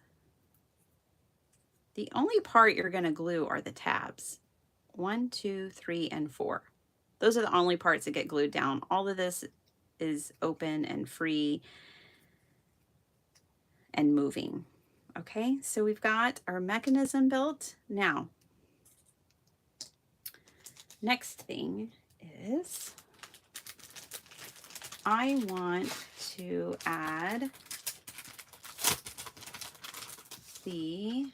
the only part you're going to glue are the tabs. 1, 2, 3, and 4. Those are the only parts that get glued down. All of this is open and free and moving. Okay, so we've got our mechanism built. Now, next thing is I want to add the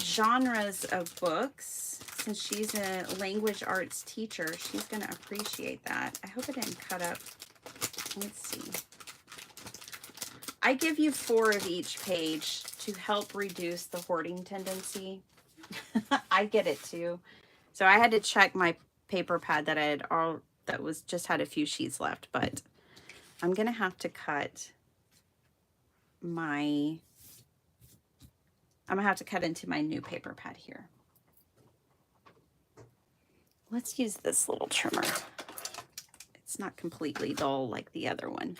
genres of books. Since she's a language arts teacher, she's going to appreciate that. I hope it didn't cut up. Let's see. I give you 4 of each page to help reduce the hoarding tendency. I get it too. So I had to check my paper pad that I had just had a few sheets left, but I'm going to have to cut into my new paper pad here. Let's use this little trimmer. It's not completely dull like the other one.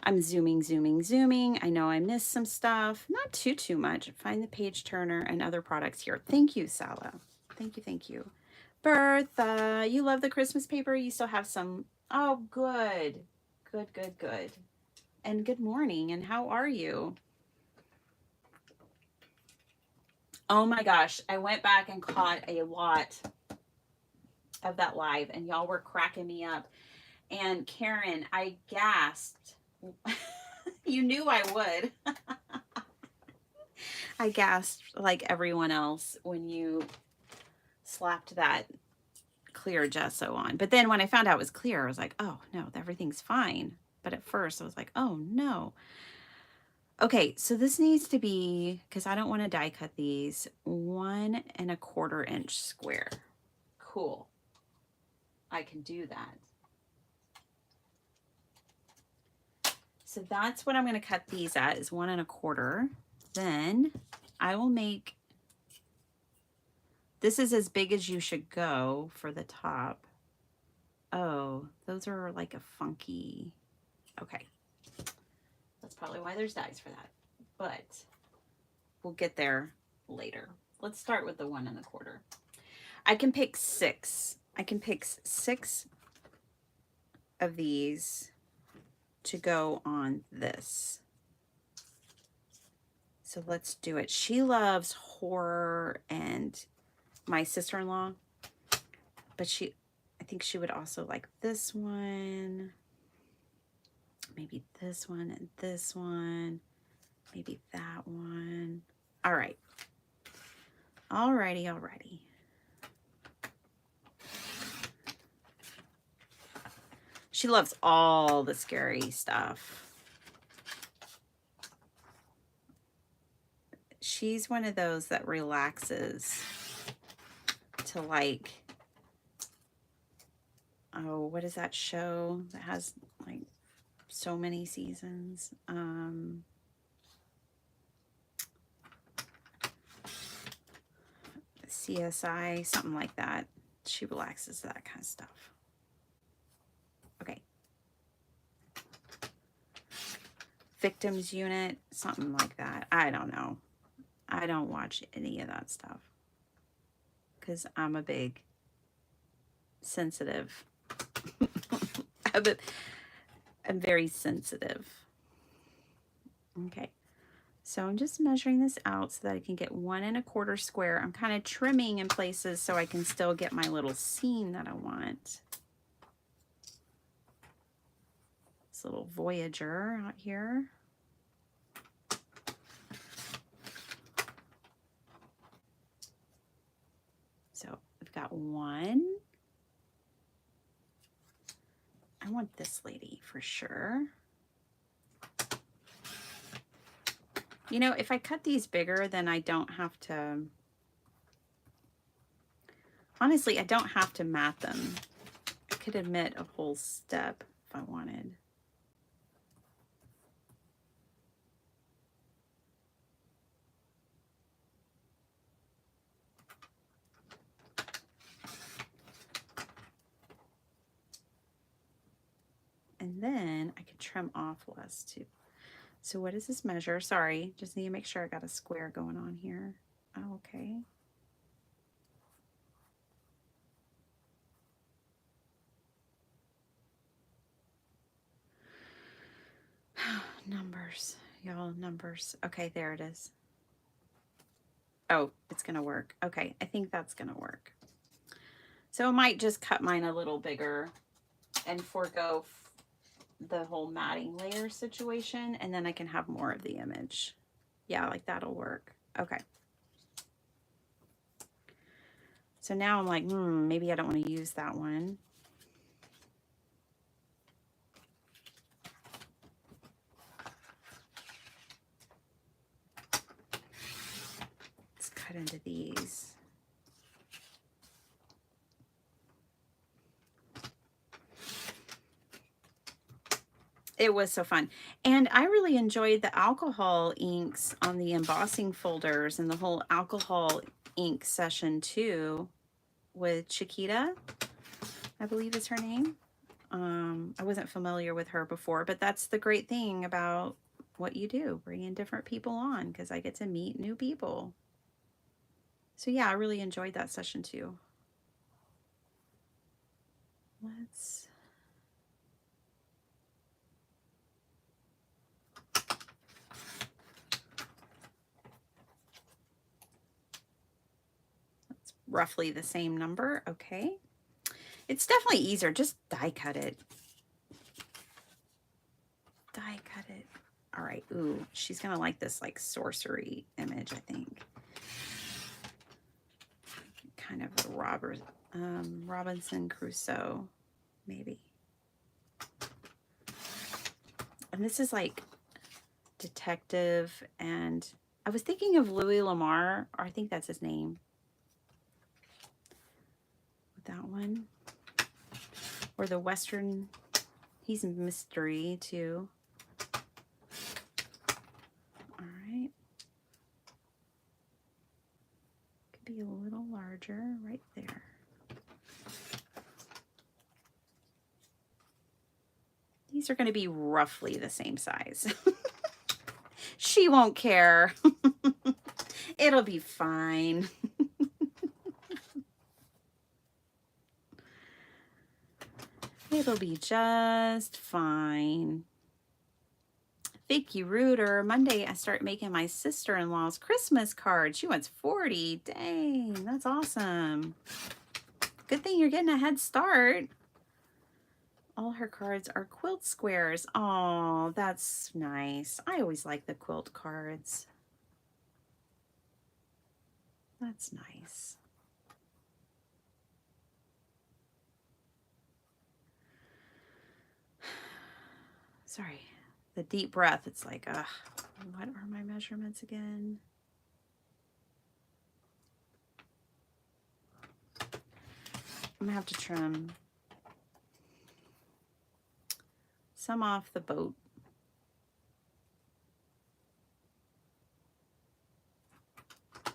I'm zooming, zooming, zooming. I know I missed some stuff. Not too much. Find the page turner and other products here. Thank you, Sala. Thank you, thank you. Bertha, you love the Christmas paper? You still have some? Oh, good. Good, good, good. And good morning, and how are you? Oh my gosh, I went back and caught a lot of that live, and y'all were cracking me up. And Karen, I gasped. You knew I would. I gasped like everyone else when you slapped that clear gesso on. But then when I found out it was clear, I was like, oh no, everything's fine. But at first I was like, oh no. Okay, so this needs to be, because I don't want to die cut these, 1 1/4 inch square. Cool. I can do that. So that's what I'm going to cut these at, is 1 1/4. Then I will make, this is as big as you should go for the top. Oh, those are like a funky, okay. That's probably why there's dies for that, but we'll get there later. Let's start with the 1 1/4. I can pick 6. I can pick 6 of these to go on this. So let's do it. She loves horror, and my sister-in-law, but I think she would also like this one, maybe this one and this one, maybe that one. All right. Alrighty. She loves all the scary stuff. She's one of those that relaxes to like, oh, what is that show that has like so many seasons? CSI, something like that. She relaxes to that kind of stuff. Okay. Victims Unit, something like that. I don't know. I don't watch any of that stuff because I'm a big sensitive. I'm very sensitive. Okay. So I'm just measuring this out so that I can get 1 1/4 square. I'm kind of trimming in places so I can still get my little seam that I want. This little Voyager out here. So we've got 1. I want this lady for sure. You know, if I cut these bigger, then I don't have to, honestly, I don't have to mat them. I could omit a whole step if I wanted. And then I can trim off less too. So what does this measure? Sorry, just need to make sure I got a square going on here. Oh, okay. Numbers, y'all, numbers. Okay, there it is. Oh, it's gonna work. Okay, I think that's gonna work. So I might just cut mine a little bigger and forego the whole matting layer situation, and then I can have more of the image. Yeah, like that'll work. Okay. So now I'm like, maybe I don't want to use that one. Let's cut into these. It was so fun. And I really enjoyed the alcohol inks on the embossing folders and the whole alcohol ink session too with Chiquita, I believe is her name. I wasn't familiar with her before, but that's the great thing about what you do, bringing different people on, because I get to meet new people. So yeah, I really enjoyed that session too. Let's roughly the same number. Okay. It's definitely easier. Just die cut it. Die cut it. All right. Ooh, she's going to like this like sorcery image, I think. Kind of a Robinson Crusoe, maybe. And this is like detective, and I was thinking of Louis Lamar, or I think that's his name. That one. Or the Western, he's mystery too. All right. Could be a little larger right there. These are going to be roughly the same size. She won't care. It'll be fine. It'll be just fine. Vicky Reuter, Monday I start making my sister-in-law's Christmas card. She wants 40. Dang, that's awesome. Good thing you're getting a head start. All her cards are quilt squares. Oh, that's nice. I always like the quilt cards. That's nice. Sorry, the deep breath. It's like, ugh, what are my measurements again? I'm gonna have to trim some off the boat. I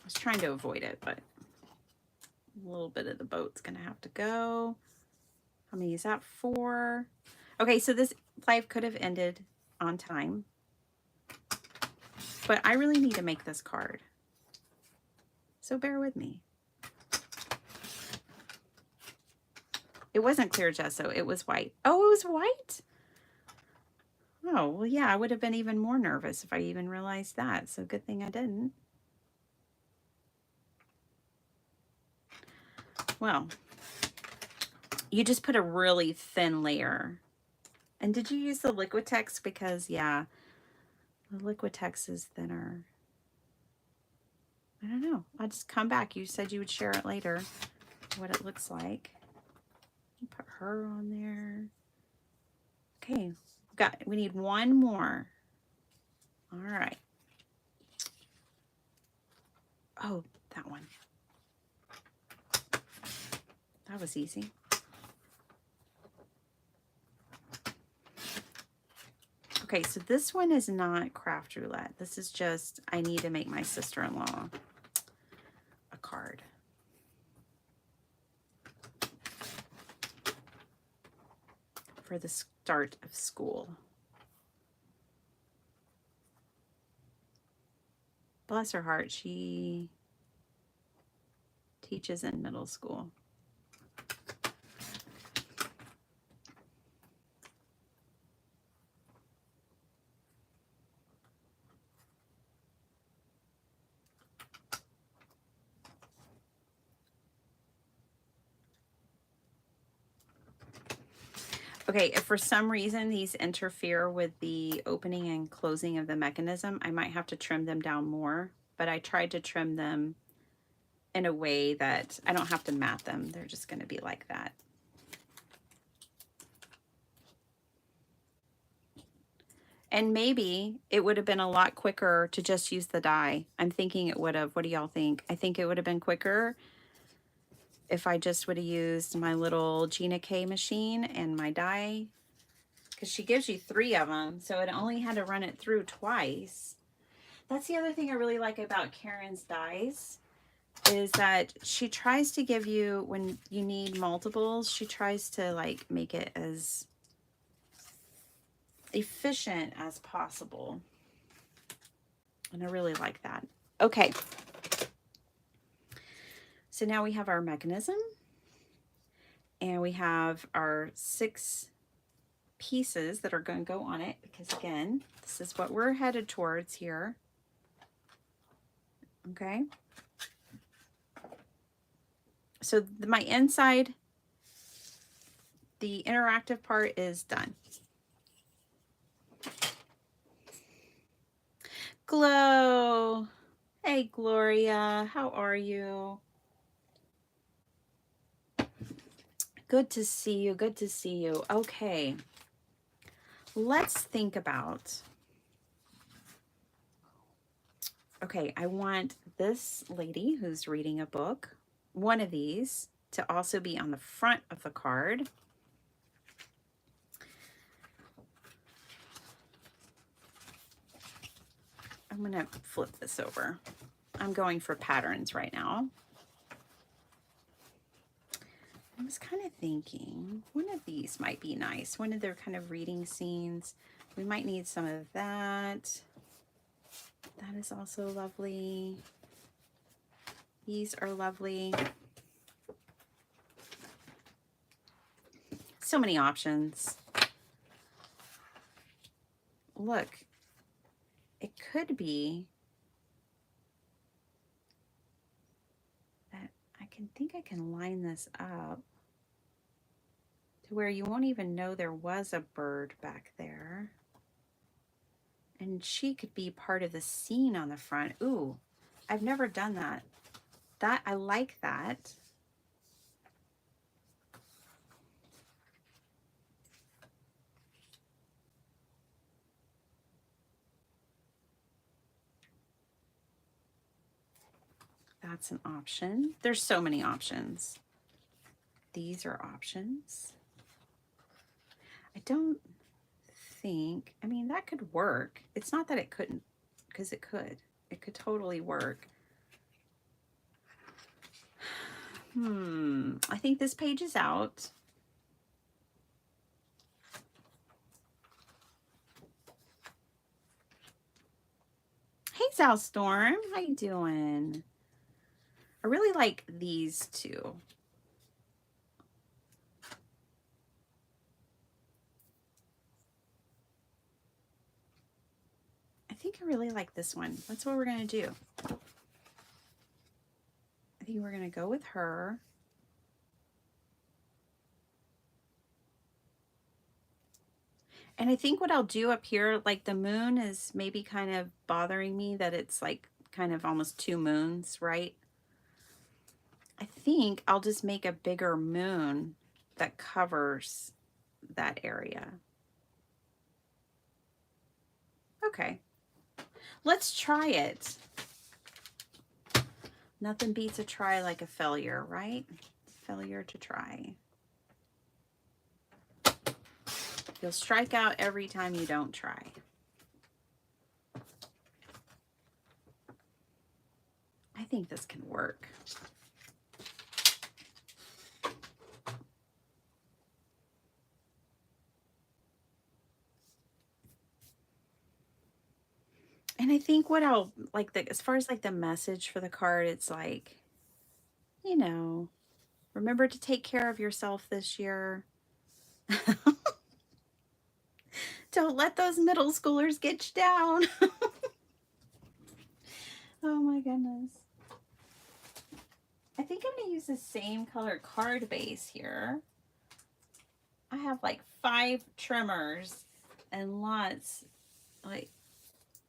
was trying to avoid it, but a little bit of the boat's gonna have to go. How many is that? 4. Okay, so this live could have ended on time, but I really need to make this card. So bear with me. It wasn't clear gesso, it was white. Oh, it was white? Oh, well, yeah, I would have been even more nervous if I even realized that. So good thing I didn't. Well, you just put a really thin layer. And did you use the Liquitex? Because, yeah, the Liquitex is thinner. I don't know. I'll just come back. You said you would share it later, what it looks like. Put her on there. Okay, we need one more. All right. Oh, that one. That was easy. Okay, so this one is not craft roulette. This is just, I need to make my sister-in-law a card. For for the start of school. Bless her heart, she teaches in middle school. Okay, if for some reason these interfere with the opening and closing of the mechanism, I might have to trim them down more, but I tried to trim them in a way that I don't have to mat them. They're just going to be like that. And maybe it would have been a lot quicker to just use the die. I'm thinking it would have. What do y'all think? I think it would have been quicker if I just would have used my little Gina K machine and my die, because she gives you 3 of them, so it only had to run it through twice. That's the other thing I really like about Karen's dies, is that she tries to give you, when you need multiples, she tries to like make it as efficient as possible. And I really like that. Okay. So now we have our mechanism, and we have our 6 pieces that are going to go on it, because again, this is what we're headed towards here. Okay. So my inside, the interactive part is done. Glow. Hey, Gloria. How are you? Good to see you. Good to see you. Okay. Let's think about, okay, I want this lady who's reading a book, one of these, to also be on the front of the card. I'm going to flip this over. I'm going for patterns right now. I was kind of thinking one of these might be nice. One of their kind of reading scenes. We might need some of that. That is also lovely. These are lovely. So many options. Look, it could be that I can line this up to where you won't even know there was a bird back there. And she could be part of the scene on the front. Ooh, I've never done that. I like that. That's an option. There's so many options. These are options. I don't think, I mean, that could work. It's not that it couldn't, because it could. It could totally work. I think this page is out. Hey, Zalstorm, how you doing? I really like these two. I think I really like this one. That's what we're going to do. I think we're going to go with her. And I think what I'll do up here, like the moon is maybe kind of bothering me, that it's like kind of almost 2 moons, right? I think I'll just make a bigger moon that covers that area. Okay, let's try it. Nothing beats a try like a failure, right? Failure to try. You'll strike out every time you don't try. I think this can work. And I think what I'll like as far as like the message for the card, it's like, you know, remember to take care of yourself this year. Don't let those middle schoolers get you down. Oh my goodness. I think I'm going to use the same color card base here. I have like 5 trimmers and lots, like,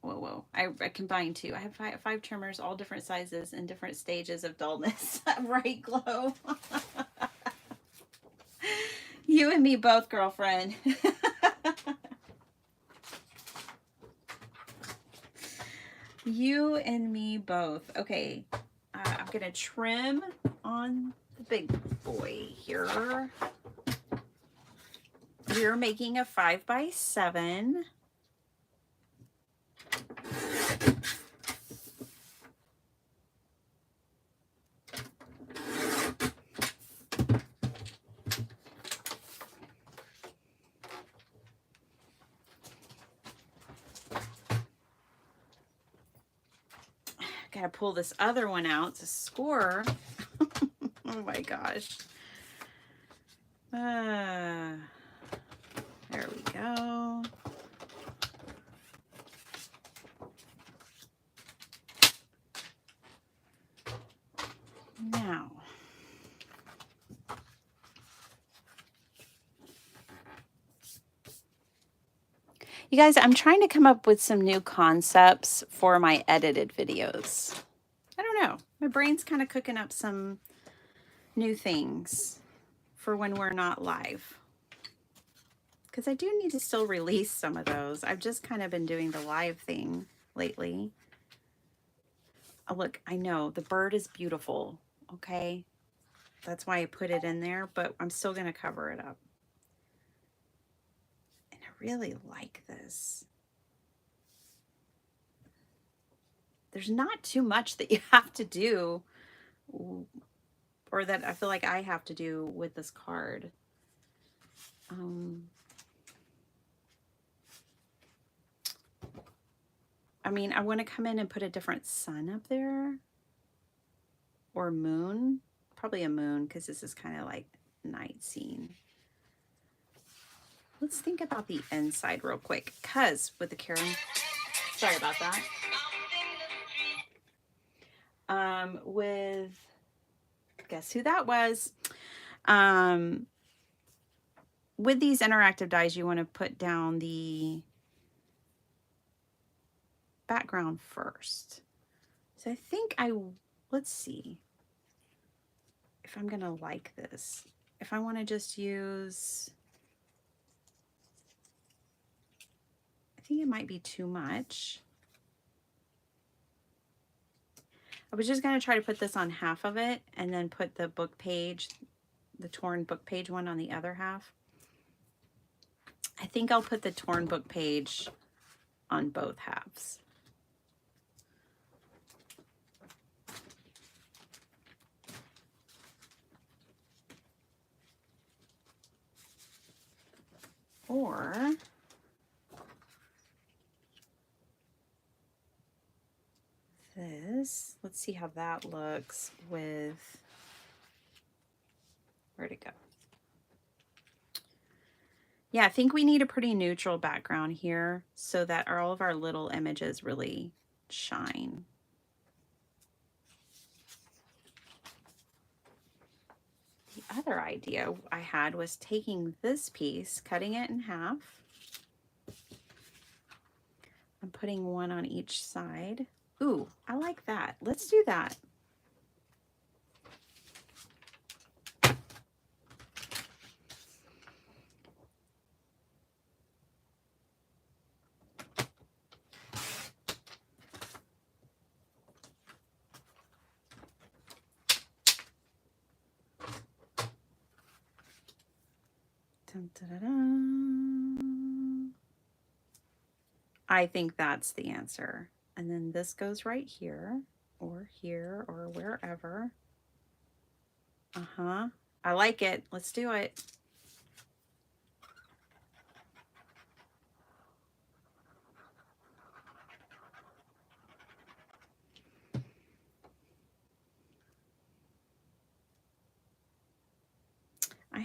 whoa. I combined 2. I have five trimmers, all different sizes and different stages of dullness. Bright glow. You and me both, girlfriend. You and me both. Okay, I'm going to trim on the big boy here. We're making a 5x7. Gotta pull this other one out to score. Oh my gosh. There we go. Now, you guys, I'm trying to come up with some new concepts for my edited videos. I don't know. My brain's kind of cooking up some new things for when we're not live. Because I do need to still release some of those. I've just kind of been doing the live thing lately. Oh, look, I know the bird is beautiful. Okay. That's why I put it in there, but I'm still going to cover it up. And I really like this. There's not too much that you have to do, or that I feel like I have to do with this card. I mean, I want to come in and put a different sun up there, or moon. Probably a moon, because this is kind of like night scene. Let's think about the inside real quick, because with the Karen, sorry about that. With, guess who that was? With these interactive dies, you want to put down the background first. So I think let's see if I'm gonna like this. If I want to just use, I think it might be too much. I was just gonna try to put this on half of it and then put the book page, the torn book page one on the other half. I think I'll put the torn book page on both halves. Or this, let's see how that looks with, where'd it go? Yeah, I think we need a pretty neutral background here so that all of our little images really shine. The other idea I had was taking this piece, cutting it in half, and putting one on each side. Ooh, I like that. Let's do that. Dun, dun, dun, dun. I think that's the answer. And then this goes right here or wherever. Uh-huh. I like it. Let's do it.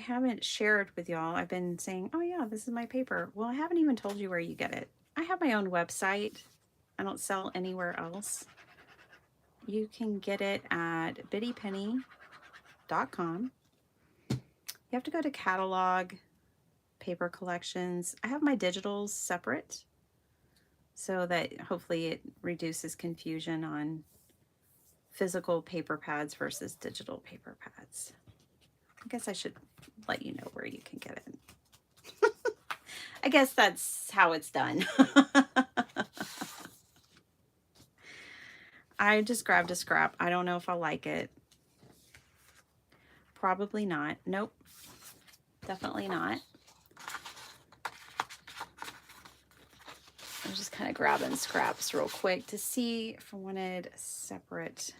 haven't shared with y'all. I've been saying, oh yeah, this is my paper. Well, I haven't even told you where you get it. I have my own website. I don't sell anywhere else. You can get it at bittypenny.com. You have to go to catalog, paper collections. I have my digitals separate so that hopefully it reduces confusion on physical paper pads versus digital paper pads. I guess I should let you know where you can get it. I guess that's how it's done. I just grabbed a scrap. I don't know if I'll like it. Probably not. Nope. Definitely not. I'm just kind of grabbing scraps real quick to see if I wanted a separate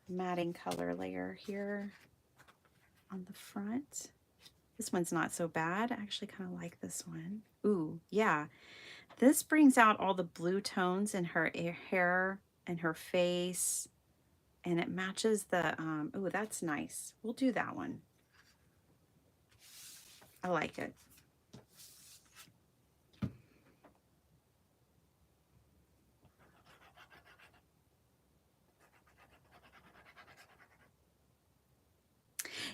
matting color layer here on the front. This one's not so bad. I actually kind of like this one. Ooh, yeah. This brings out all the blue tones in her hair and her face, and it matches the, oh, that's nice. We'll do that one. I like it.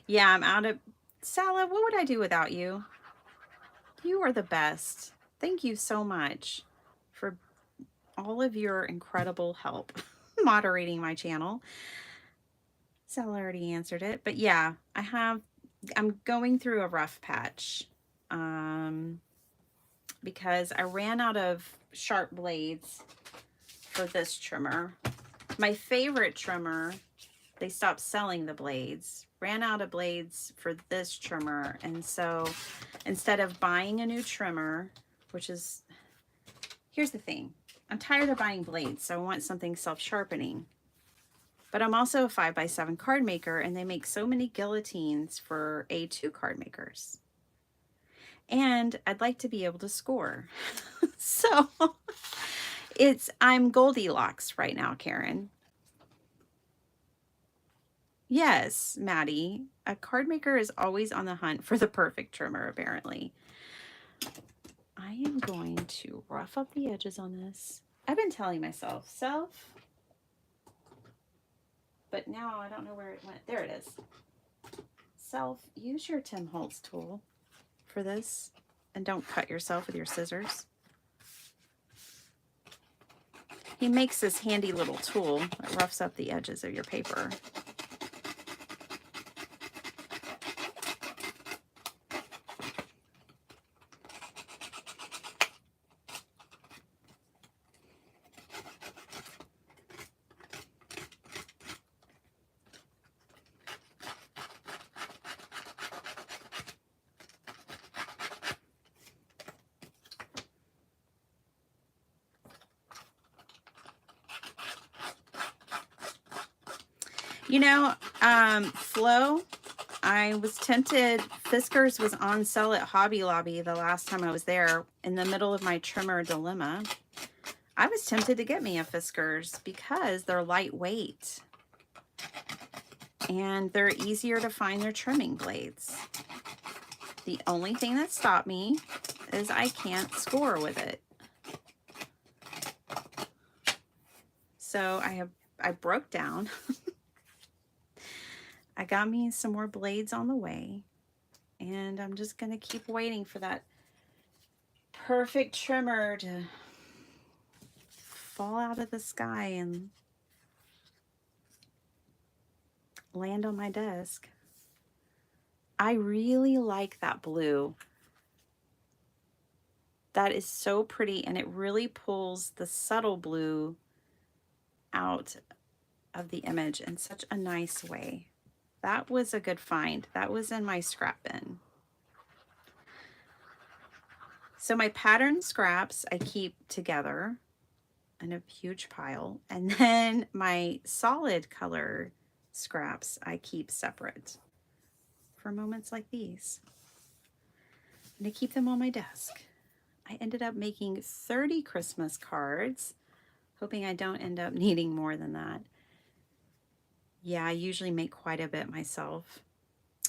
Yeah, I'm out of, Sala, what would I do without you? You are the best. Thank you so much for all of your incredible help moderating my channel. Sal already answered it, but yeah, I'm going through a rough patch because I ran out of sharp blades for this trimmer. My favorite trimmer, they stopped selling the blades, ran out of blades for this trimmer, and so instead of buying a new trimmer, which is, here's the thing, I'm tired of buying blades, so I want something self-sharpening. But I'm also a 5x7 card maker, and they make so many guillotines for A2 card makers. And I'd like to be able to score. So I'm Goldilocks right now, Karen. Yes, Maddie. A card maker is always on the hunt for the perfect trimmer, apparently. I am going to rough up the edges on this. I've been telling myself, but now I don't know where it went. There it is. Self, use your Tim Holtz tool for this, and don't cut yourself with your scissors. He makes this handy little tool that roughs up the edges of your paper. You know, Flo, I was tempted. Fiskars was on sale at Hobby Lobby the last time I was there in the middle of my trimmer dilemma. I was tempted to get me a Fiskars because they're lightweight and they're easier to find their trimming blades. The only thing that stopped me is I can't score with it. So I broke down. I got me some more blades on the way, and I'm just going to keep waiting for that perfect trimmer to fall out of the sky and land on my desk. I really like that blue. That is so pretty, and it really pulls the subtle blue out of the image in such a nice way. That was a good find. That was in my scrap bin. So my pattern scraps I keep together in a huge pile, and then my solid color scraps I keep separate for moments like these. And I keep them on my desk. I ended up making 30 Christmas cards, hoping I don't end up needing more than that. Yeah, I usually make quite a bit myself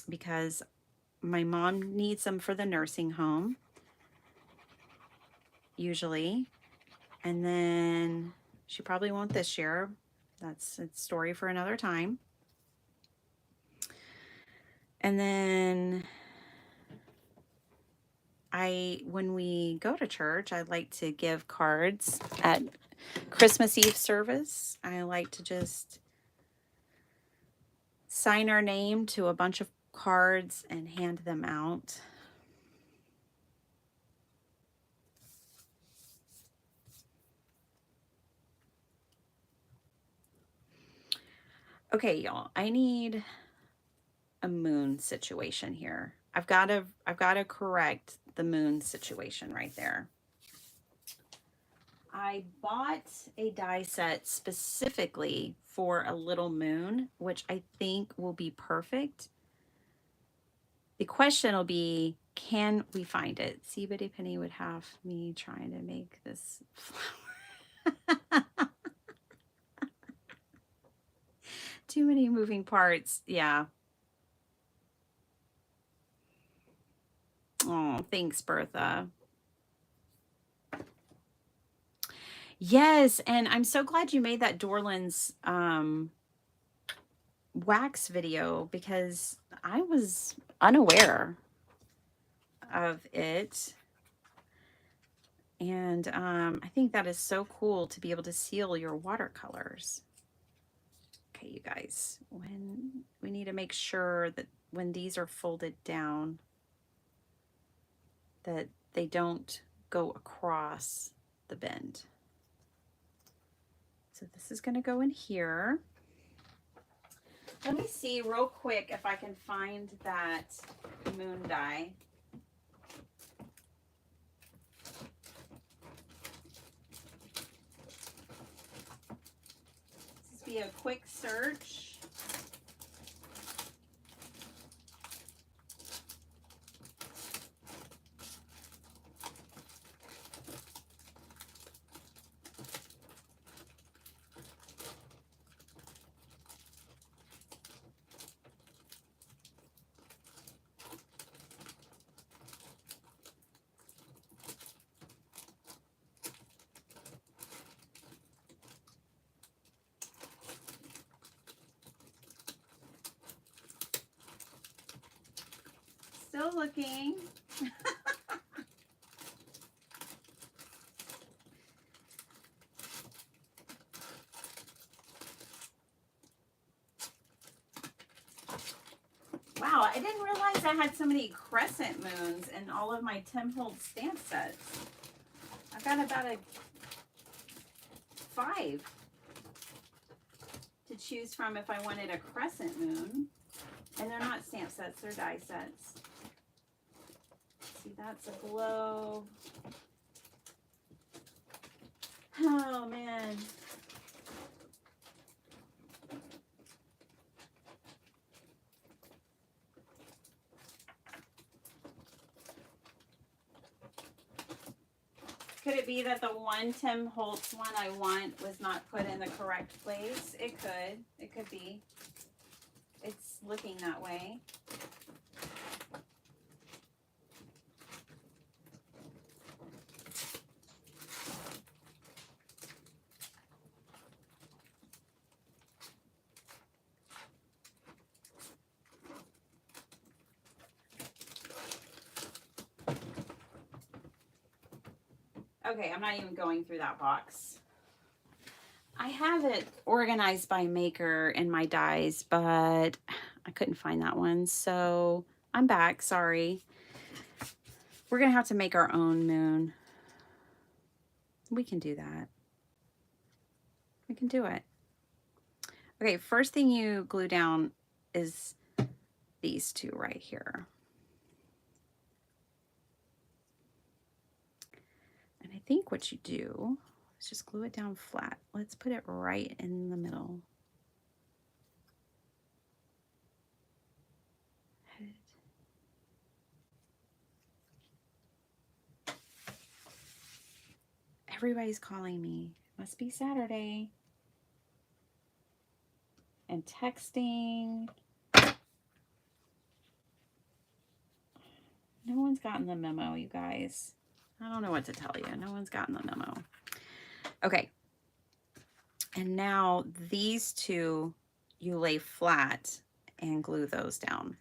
because My mom needs them for the nursing home, usually. And then she probably won't this year. That's a story for another time. And then when we go to church, I like to give cards at Christmas Eve service. I like to just sign our name to a bunch of cards and hand them out. Okay, y'all, I need a moon situation here. I've got to correct the moon situation right there. I bought a die set specifically for a little moon, which I think will be perfect. The question will be, can we find it? See, Betty Penny would have me trying to make this flower. Too many moving parts. Yeah. Oh, thanks, Bertha. Yes, and I'm so glad you made that Dorland's wax video, because I was unaware of it. And I think that is so cool to be able to seal your watercolors. Okay, you guys, when we need to make sure that when these are folded down, that they don't go across the bend. So this is going to go in here. Let me see real quick if I can find that moon die. This will be a quick search. Still looking. Wow, I didn't realize I had so many crescent moons in all of my Tim Holtz stamp sets. I've got about a 5 to choose from if I wanted a crescent moon. And they're not stamp sets, they're die sets. See, that's a glow. Oh, man. Could it be that the one Tim Holtz one I want was not put in the correct place? It could. It could be. It's looking that way. Okay, I'm not even going through that box. I have it organized by maker in my dies, but I couldn't find that one. So I'm back, sorry. We're gonna have to make our own moon. We can do that. We can do it. Okay, first thing you glue down is these two right here. And I think what you do is just glue it down flat. Let's put it right in the middle. Everybody's calling me. Must be Saturday. And texting. No one's gotten the memo, you guys. I don't know what to tell you. No one's gotten the memo. Okay. And now these two, you lay flat and glue those down.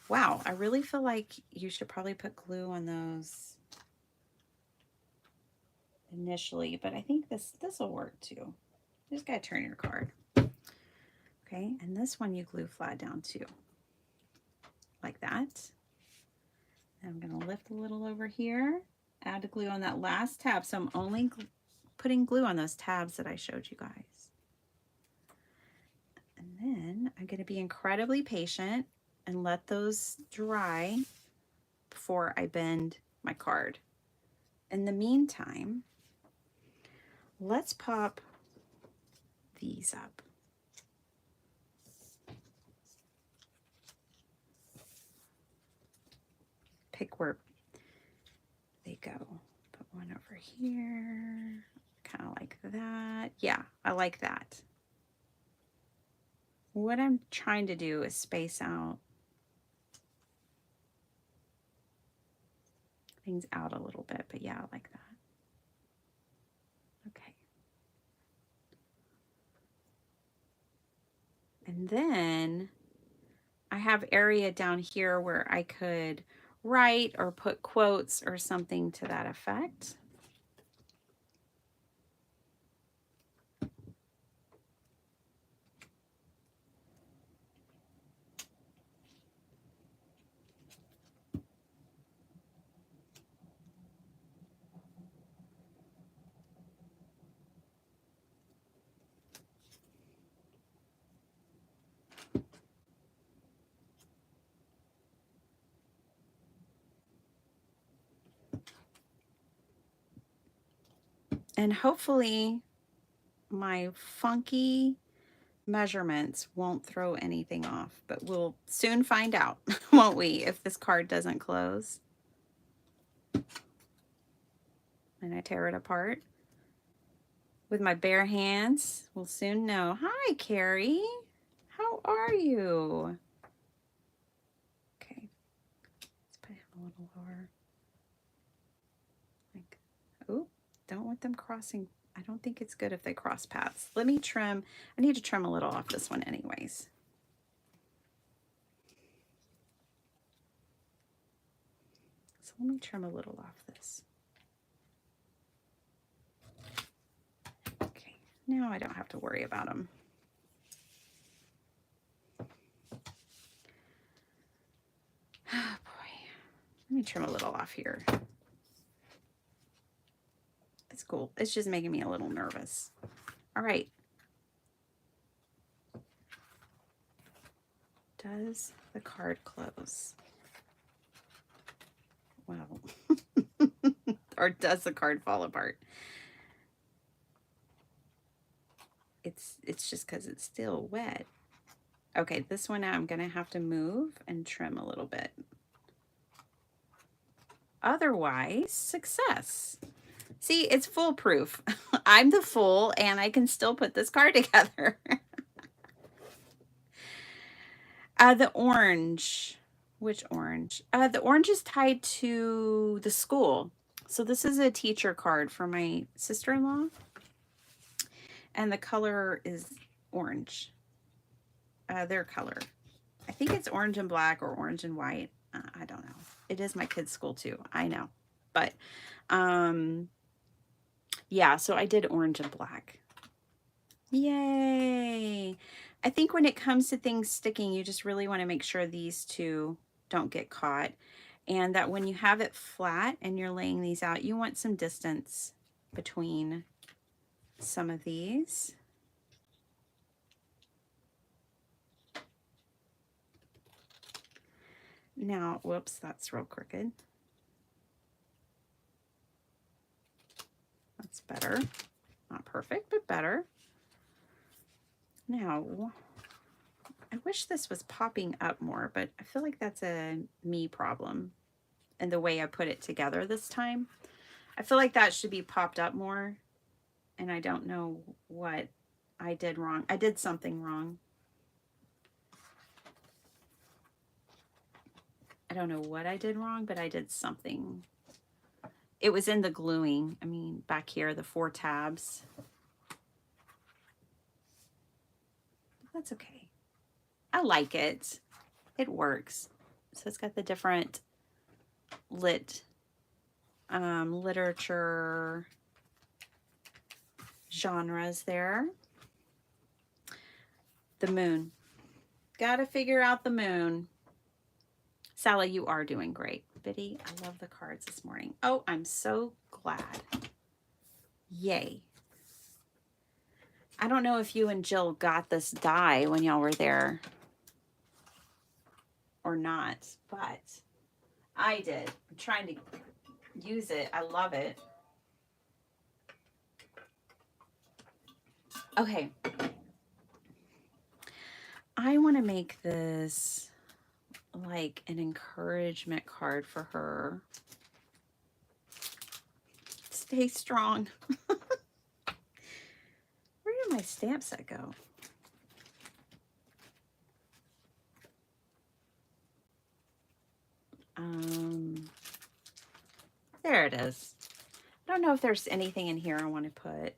Wow, I really feel like you should probably put glue on those initially, but I think this will work too. You just gotta turn your card. Okay, and this one you glue flat down too, like that. And I'm gonna lift a little over here, add the glue on that last tab. So I'm only putting glue on those tabs that I showed you guys. And then I'm gonna be incredibly patient and let those dry before I bend my card. In the meantime, let's pop these up. Pick where they go. Put one over here, kind of like that. Yeah, I like that. What I'm trying to do is space out things out a little bit, but yeah, I like that. Okay. And then I have area down here where I could write or put quotes or something to that effect. And hopefully my funky measurements won't throw anything off, but we'll soon find out, won't we, if this card doesn't close. And I tear it apart with my bare hands. We'll soon know. Hi, Carrie. How are you? Okay. Let's put him a little lower. Like, oh, don't want them crossing. I don't think it's good if they cross paths. Let me trim. I need to trim a little off this one anyways. So let me trim a little off this. Okay, now I don't have to worry about them. Oh boy. Let me trim a little off here. It's cool. It's just making me a little nervous. All right. Does the card close? Well, or does the card fall apart? It's just because it's still wet. Okay, this one I'm gonna have to move and trim a little bit. Otherwise, success. See, it's foolproof. I'm the fool and I can still put this card together. The orange. Which orange? The orange is tied to the school. So this is a teacher card for my sister-in-law. And the color is orange. Their color. I think it's orange and black or orange and white. I don't know. It is my kids' school too. I know. But yeah, so I did orange and black. Yay! I think when it comes to things sticking, you just really want to make sure these two don't get caught. And that when you have it flat and you're laying these out, you want some distance between some of these. Now, whoops, that's real crooked. That's better. Not perfect, but better. Now, I wish this was popping up more, but I feel like that's a me problem and the way I put it together this time. I feel like that should be popped up more, and I don't know what I did wrong. I did something wrong. I don't know what I did wrong, but I did something. It was in the gluing. I mean, back here, the 4 tabs. That's okay. I like it. It works. So it's got the different literature genres there. The moon. Gotta figure out the moon. Sally, you are doing great. Biddy, I love the cards this morning. Oh, I'm so glad. Yay. I don't know if you and Jill got this die when y'all were there or not, but I did. I'm trying to use it. I love it. Okay. I want to make this like an encouragement card for her. Stay strong. Where did my stamp set go? There it is. I don't know if there's anything in here I want to put.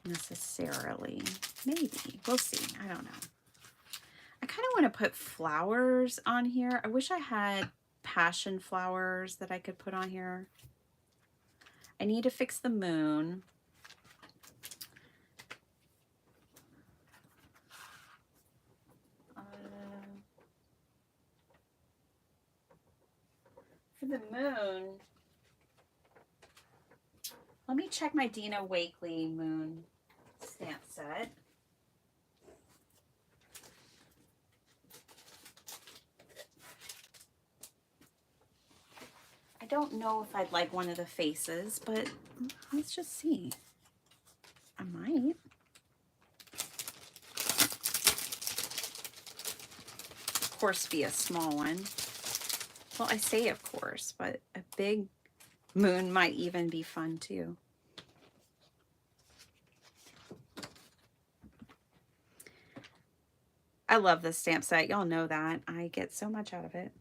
Necessarily. Maybe. We'll see. I don't know. I kind of want to put flowers on here. I wish I had passion flowers that I could put on here. I need to fix the moon. For the moon, let me check my Dina Wakley moon stamp set. I don't know if I'd like one of the faces, but let's just see. I might. Of course, be a small one. Well, I say of course, but a big moon might even be fun too. I love this stamp set. Y'all know that. I get so much out of it.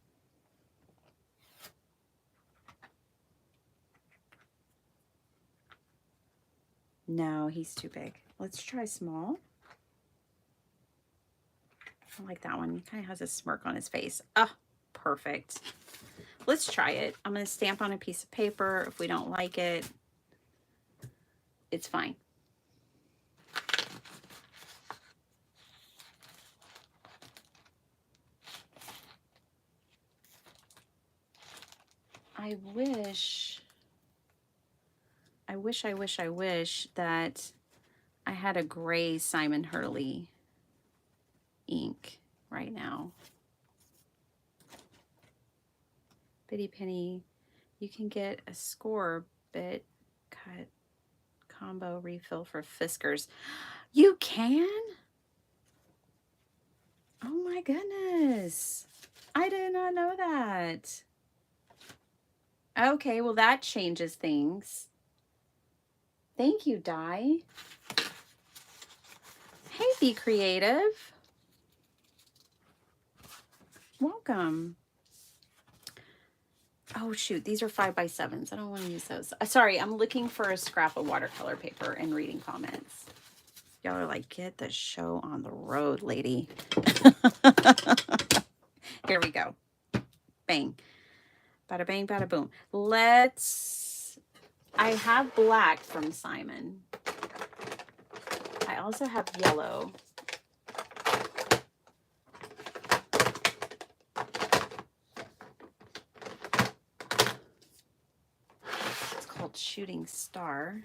No, he's too big. Let's try small. I like that one. He kind of has a smirk on his face. Oh, perfect. Let's try it. I'm going to stamp on a piece of paper. If we don't like it, it's fine. I wish that I had a gray Simon Hurley ink right now. Bitty Penny, you can get a score bit cut combo refill for Fiskars. You can? Oh my goodness. I did not know that. Okay, well that changes things. Thank you, Di. Hey, Be Creative. Welcome. Oh shoot, these are 5x7s. I don't want to use those. Sorry, I'm looking for a scrap of watercolor paper and reading comments. Y'all are like, get the show on the road, lady. Here we go. Bang. Bada bang, bada boom. I have black from Simon. I also have yellow. It's called Shooting Star.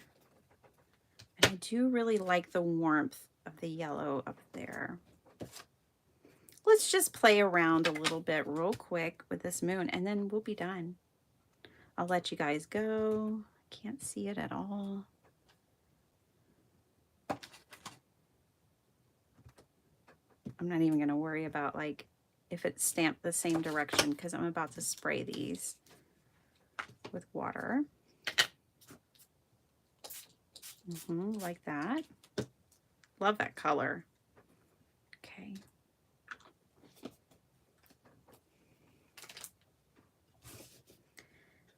And I do really like the warmth of the yellow up there. Let's just play around a little bit real quick with this moon and then we'll be done. I'll let you guys go. Can't see it at all. I'm not even going to worry about like if it's stamped the same direction because I'm about to spray these with water. Like that. Love that color. Okay.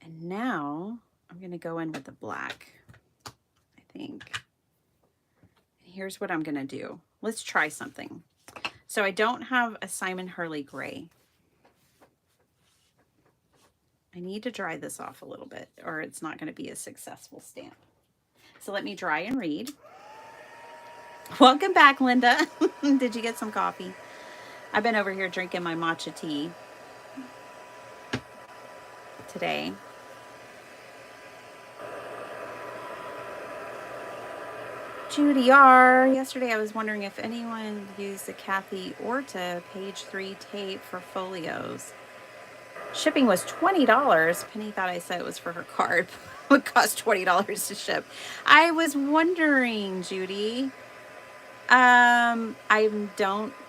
And now I'm going to go in with the black, I think. And here's what I'm going to do. Let's try something. So I don't have a Simon Hurley gray. I need to dry this off a little bit or it's not going to be a successful stamp. So let me dry and read. Welcome back, Linda. Did you get some coffee? I've been over here drinking my matcha tea today. Judy R. Yesterday I was wondering if anyone used the Kathy Orta page 3 tape for folios. Shipping was $20. Penny thought I said it was for her card. It would cost $20 to ship. I was wondering, Judy.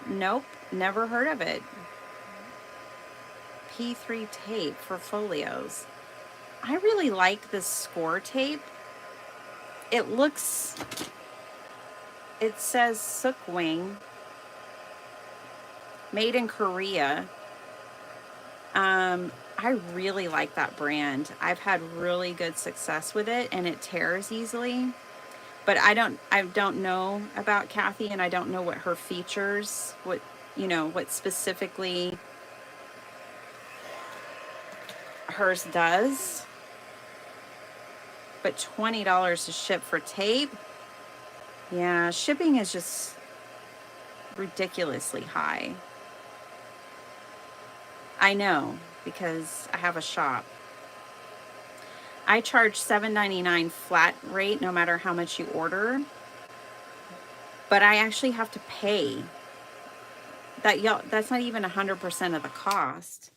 Nope, never heard of it. P3 tape for folios. I really like this score tape. It says Sookwing, made in Korea. I really like that brand. I've had really good success with it and it tears easily. But I don't know about Kathy and I don't know what her features, what specifically hers does. But $20 to ship for tape. Yeah, shipping is just ridiculously high. I know, because I have a shop. I charge $7.99 flat rate no matter how much you order. But I actually have to pay. That's not even 100% of the cost.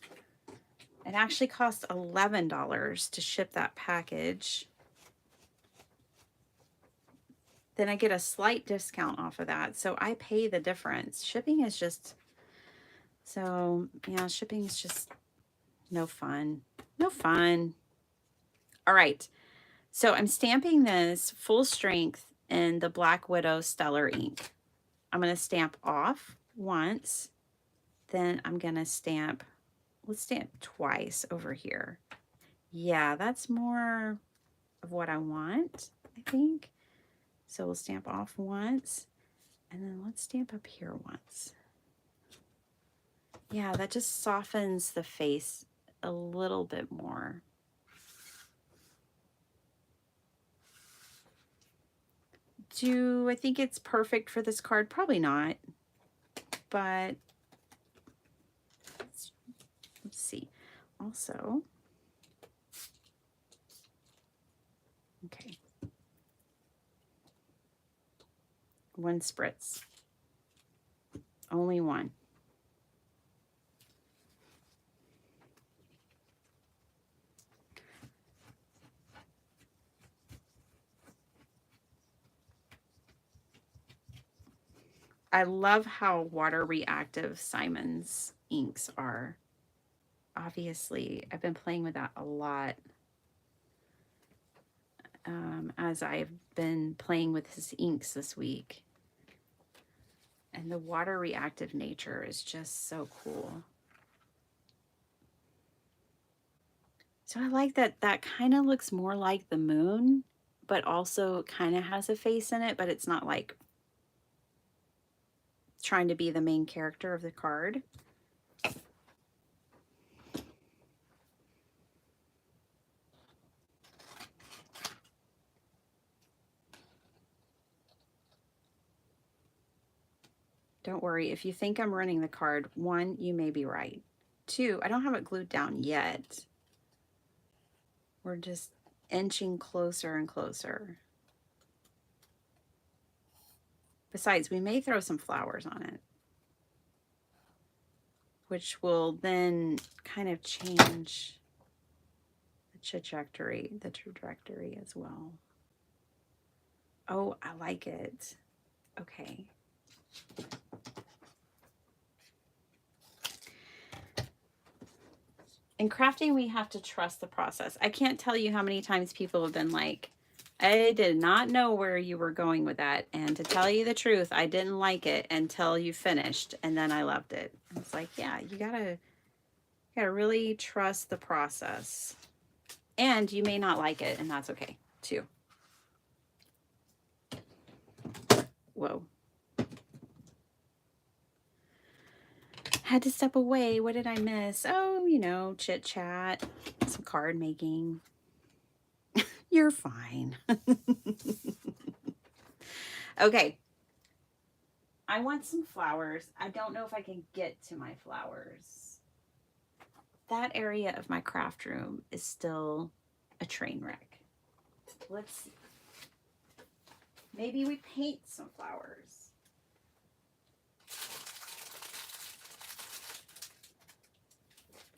It actually costs $11 to ship that package. Then I get a slight discount off of that. So I pay the difference. Shipping is just, yeah, shipping is just no fun. No fun. All right. So I'm stamping this full strength in the Black Widow Stellar ink. I'm going to stamp off once. Then I'm going to stamp, let's stamp twice over here. Yeah, that's more of what I want, I think. So we'll stamp off once, and then let's stamp up here once. Yeah, that just softens the face a little bit more. Do I think it's perfect for this card? Probably not, but let's see. Also, okay. One spritz. Only one. I love how water reactive Simon's inks are. Obviously, I've been playing with that a lot as I've been playing with his inks this week. And the water reactive nature is just so cool. So I like that that kind of looks more like the moon, but also kind of has a face in it, but it's not like trying to be the main character of the card. Don't worry, if you think I'm running the card, 1, you may be right. 2, I don't have it glued down yet. We're just inching closer and closer. Besides, we may throw some flowers on it, which will then kind of change the trajectory as well. Oh, I like it. Okay. In crafting, we have to trust the process. I can't tell you how many times people have been like, I did not know where you were going with that. And to tell you the truth, I didn't like it until you finished. And then I loved it. I was like, yeah, you gotta really trust the process. And you may not like it, and that's okay too. Whoa. Had to step away. What did I miss? Oh, you know, chit chat, some card making. You're fine. Okay. I want some flowers. I don't know if I can get to my flowers. That area of my craft room is still a train wreck. Let's see. Maybe we paint some flowers.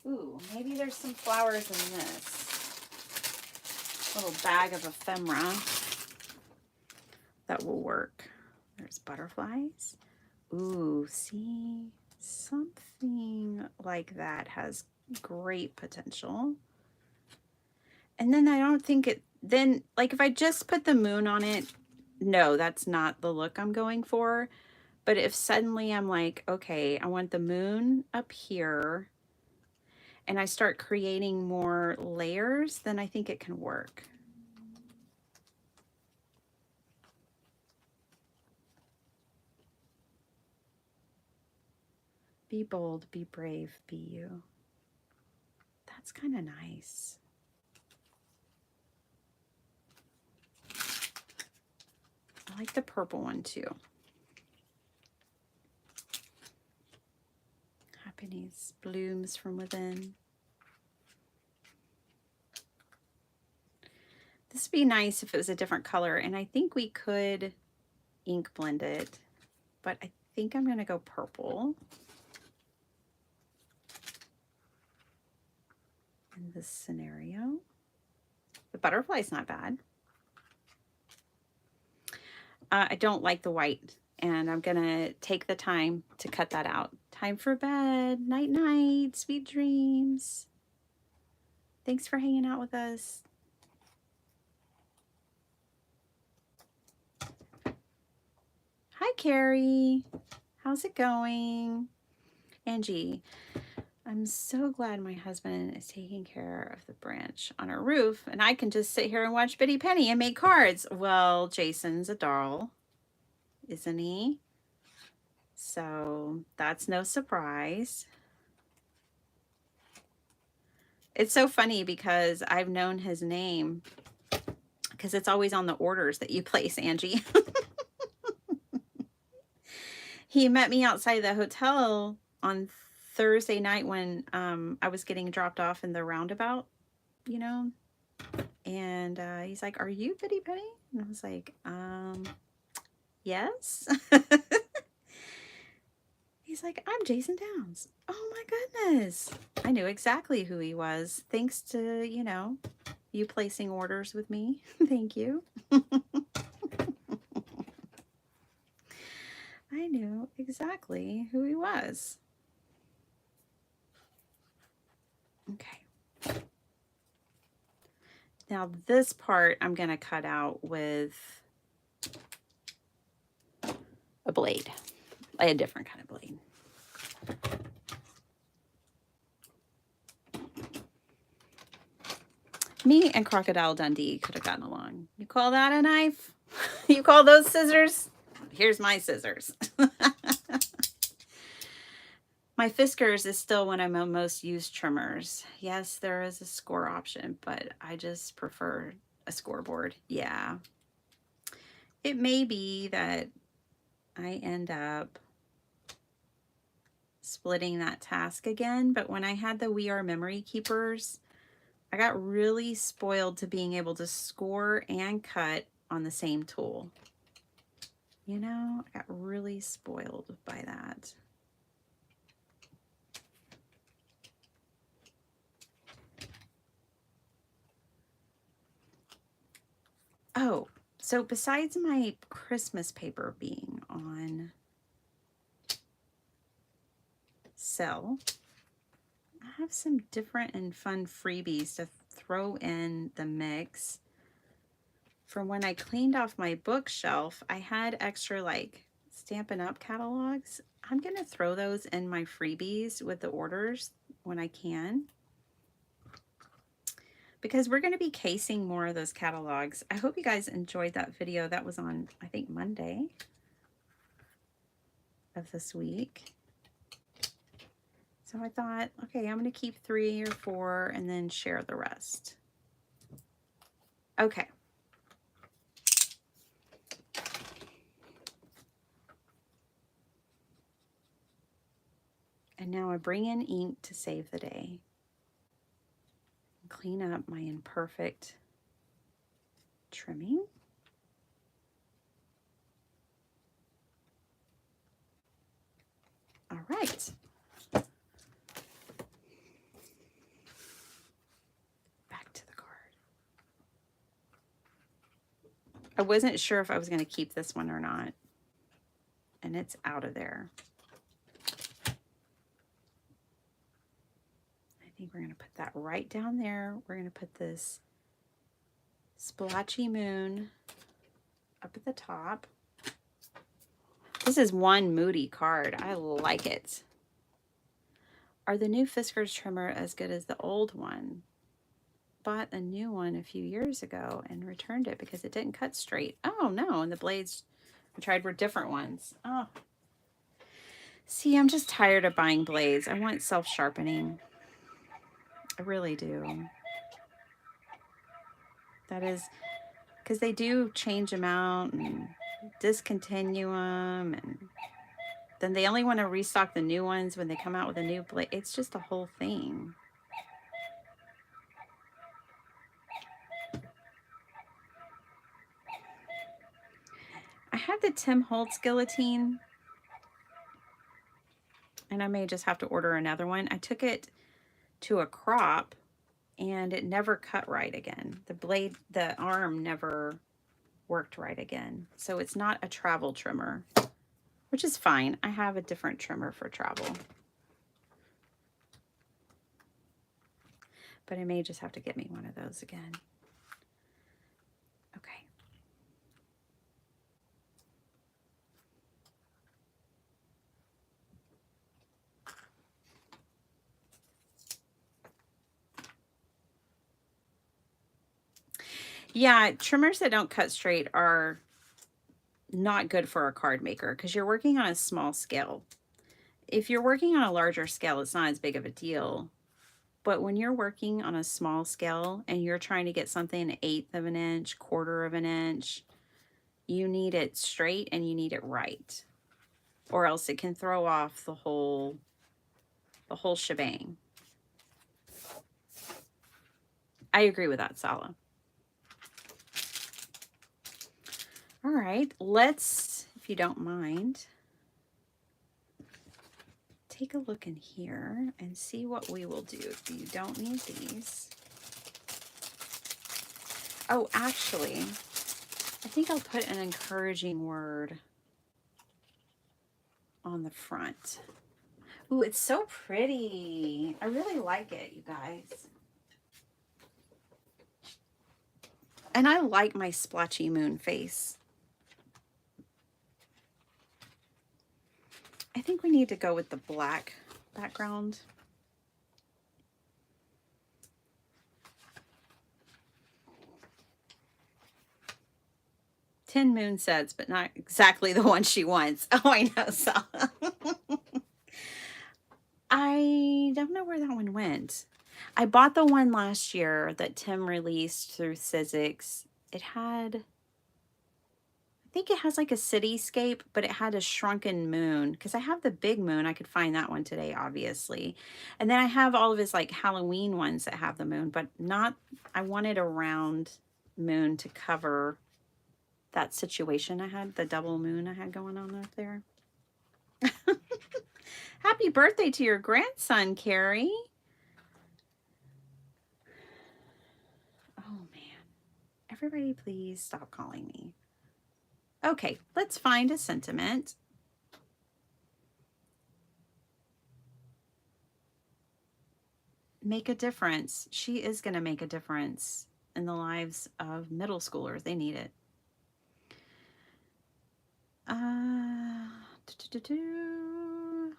Ooh, maybe there's some flowers in this little bag of ephemera that will work. There's butterflies. Ooh, see, something like that has great potential. And then I don't think it, then like if I just put the moon on it, no, that's not the look I'm going for. But if suddenly I'm like, okay, I want the moon up here, and I start creating more layers, then I think it can work. Be bold, be brave, be you. That's kind of nice. I like the purple one too. Happiness blooms from within. This would be nice if it was a different color, and I think we could ink blend it, but I think I'm going to go purple in this scenario. The butterfly's not bad. I don't like the white, and I'm going to take the time to cut that out. Time for bed. Night, night. Sweet dreams. Thanks for hanging out with us. Hi, Carrie. How's it going? Angie, I'm so glad my husband is taking care of the branch on our roof, and I can just sit here and watch Bitty Penny and make cards. Well, Jason's a doll, isn't he? So that's no surprise. It's so funny because I've known his name because it's always on the orders that you place, Angie. He met me outside the hotel on Thursday night when I was getting dropped off in the roundabout, you know, and he's like, "Are you Bitty Penny?" And I was like, yes. He's like, "I'm Jason Downs." Oh my goodness. I knew exactly who he was thanks to, you know, you placing orders with me. Thank you. I knew exactly who he was. Okay. Now this part I'm going to cut out with a blade, a different kind of blade. Me and Crocodile Dundee could have gotten along. You call that a knife? You call those scissors? Here's my scissors. My Fiskars is still one of my most used trimmers. Yes, there is a score option, but I just prefer a scoreboard. Yeah. It may be that I end up splitting that task again, but when I had the We Are Memory Keepers, I got really spoiled to being able to score and cut on the same tool. You know, I got really spoiled by that. Oh, so besides my Christmas paper being on sale, I have some different and fun freebies to throw in the mix. from when I cleaned off my bookshelf, I had extra like Stampin' Up! Catalogs. I'm going to throw those in my freebies with the orders when I can, because we're going to be casing more of those catalogs. I hope you guys enjoyed that video. That was on, I think, Monday of this week. So I thought, okay, I'm going to keep 3 or 4 and then share the rest. Okay. And now I bring in ink to save the day. Clean up my imperfect trimming. All right. Back to the card. I wasn't sure if I was going to keep this one or not. And it's out of there. I think we're going to put that right down there. We're going to put this splotchy moon up at the top. This is one moody card. I like it. Are the new Fiskars trimmer as good as the old one? Bought a new one a few years ago and returned it because it didn't cut straight. Oh no, and the blades I tried were different ones. Oh. See, I'm just tired of buying blades. I want self-sharpening. I really do. That is because they do change them out and discontinue them, and then they only want to restock the new ones when they come out with a new blade. It's just a whole thing. I had the Tim Holtz guillotine, and I may just have to order another one. I took it to a crop and it never cut right again. The blade, the arm never worked right again. So it's not a travel trimmer, which is fine. I have a different trimmer for travel. But I may just have to get me one of those again. Okay. Yeah, trimmers that don't cut straight are not good for a card maker because you're working on a small scale. If you're working on a larger scale, it's not as big of a deal. But when you're working on a small scale and you're trying to get something 1/8 of an inch, 1/4 of an inch, you need it straight and you need it right, or else it can throw off the whole shebang. I agree with that, Sala. All right, let's, if you don't mind, take a look in here and see what we will do. If you don't need these. Oh, actually, I think I'll put an encouraging word on the front. Ooh, it's so pretty. I really like it, you guys. And I like my splotchy moon face. I think we need to go with the black background. Tin moon sets, but not exactly the one she wants. Oh, I know, Sala. I don't know where that one went. I bought the one last year that Tim released through Sizzix. It had, I think it has like a cityscape, but it had a shrunken moon because I have the big moon. I could find that one today, obviously. And then I have all of his like Halloween ones that have the moon, but not, I wanted a round moon to cover that situation I had, the double moon I had going on up there. Happy birthday to your grandson, Carrie. Oh, man. Everybody, please stop calling me. Okay, let's find a sentiment. Make a difference. She is going to make a difference in the lives of middle schoolers. They need it. Do, do, do, do.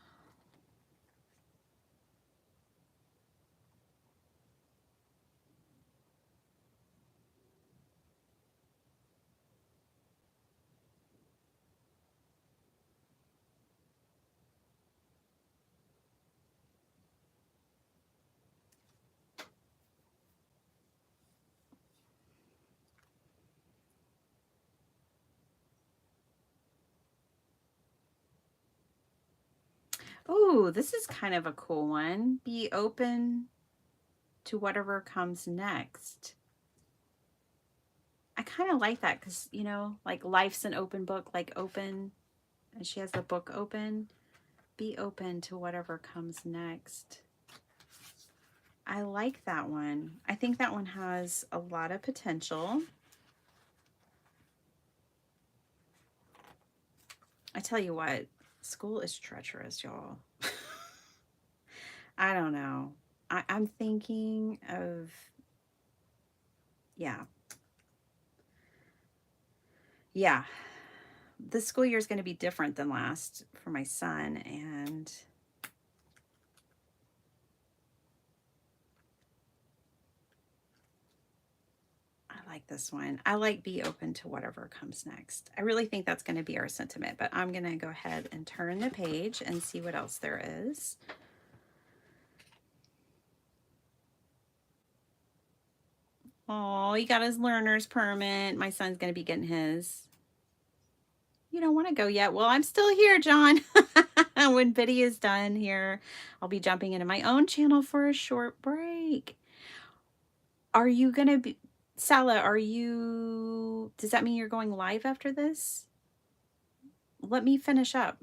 Oh, this is kind of a cool one. Be open to whatever comes next. I kind of like that because, you know, like life's an open book, like open, and she has the book open. Be open to whatever comes next. I like that one. I think that one has a lot of potential. I tell you what, school is treacherous, y'all. I don't know. I'm thinking of, yeah. Yeah. This school year is going to be different than last for my son, and I like this one. I like be open to whatever comes next. I really think that's going to be our sentiment, but I'm going to go ahead and turn the page and see what else there is. Oh, he got his learner's permit. My son's going to be getting his. You don't want to go yet? Well, I'm still here, John. When Biddy is done here, I'll be jumping into my own channel for a short break. Are you going to be, Sala, are you, does that mean you're going live after this? Let me finish up.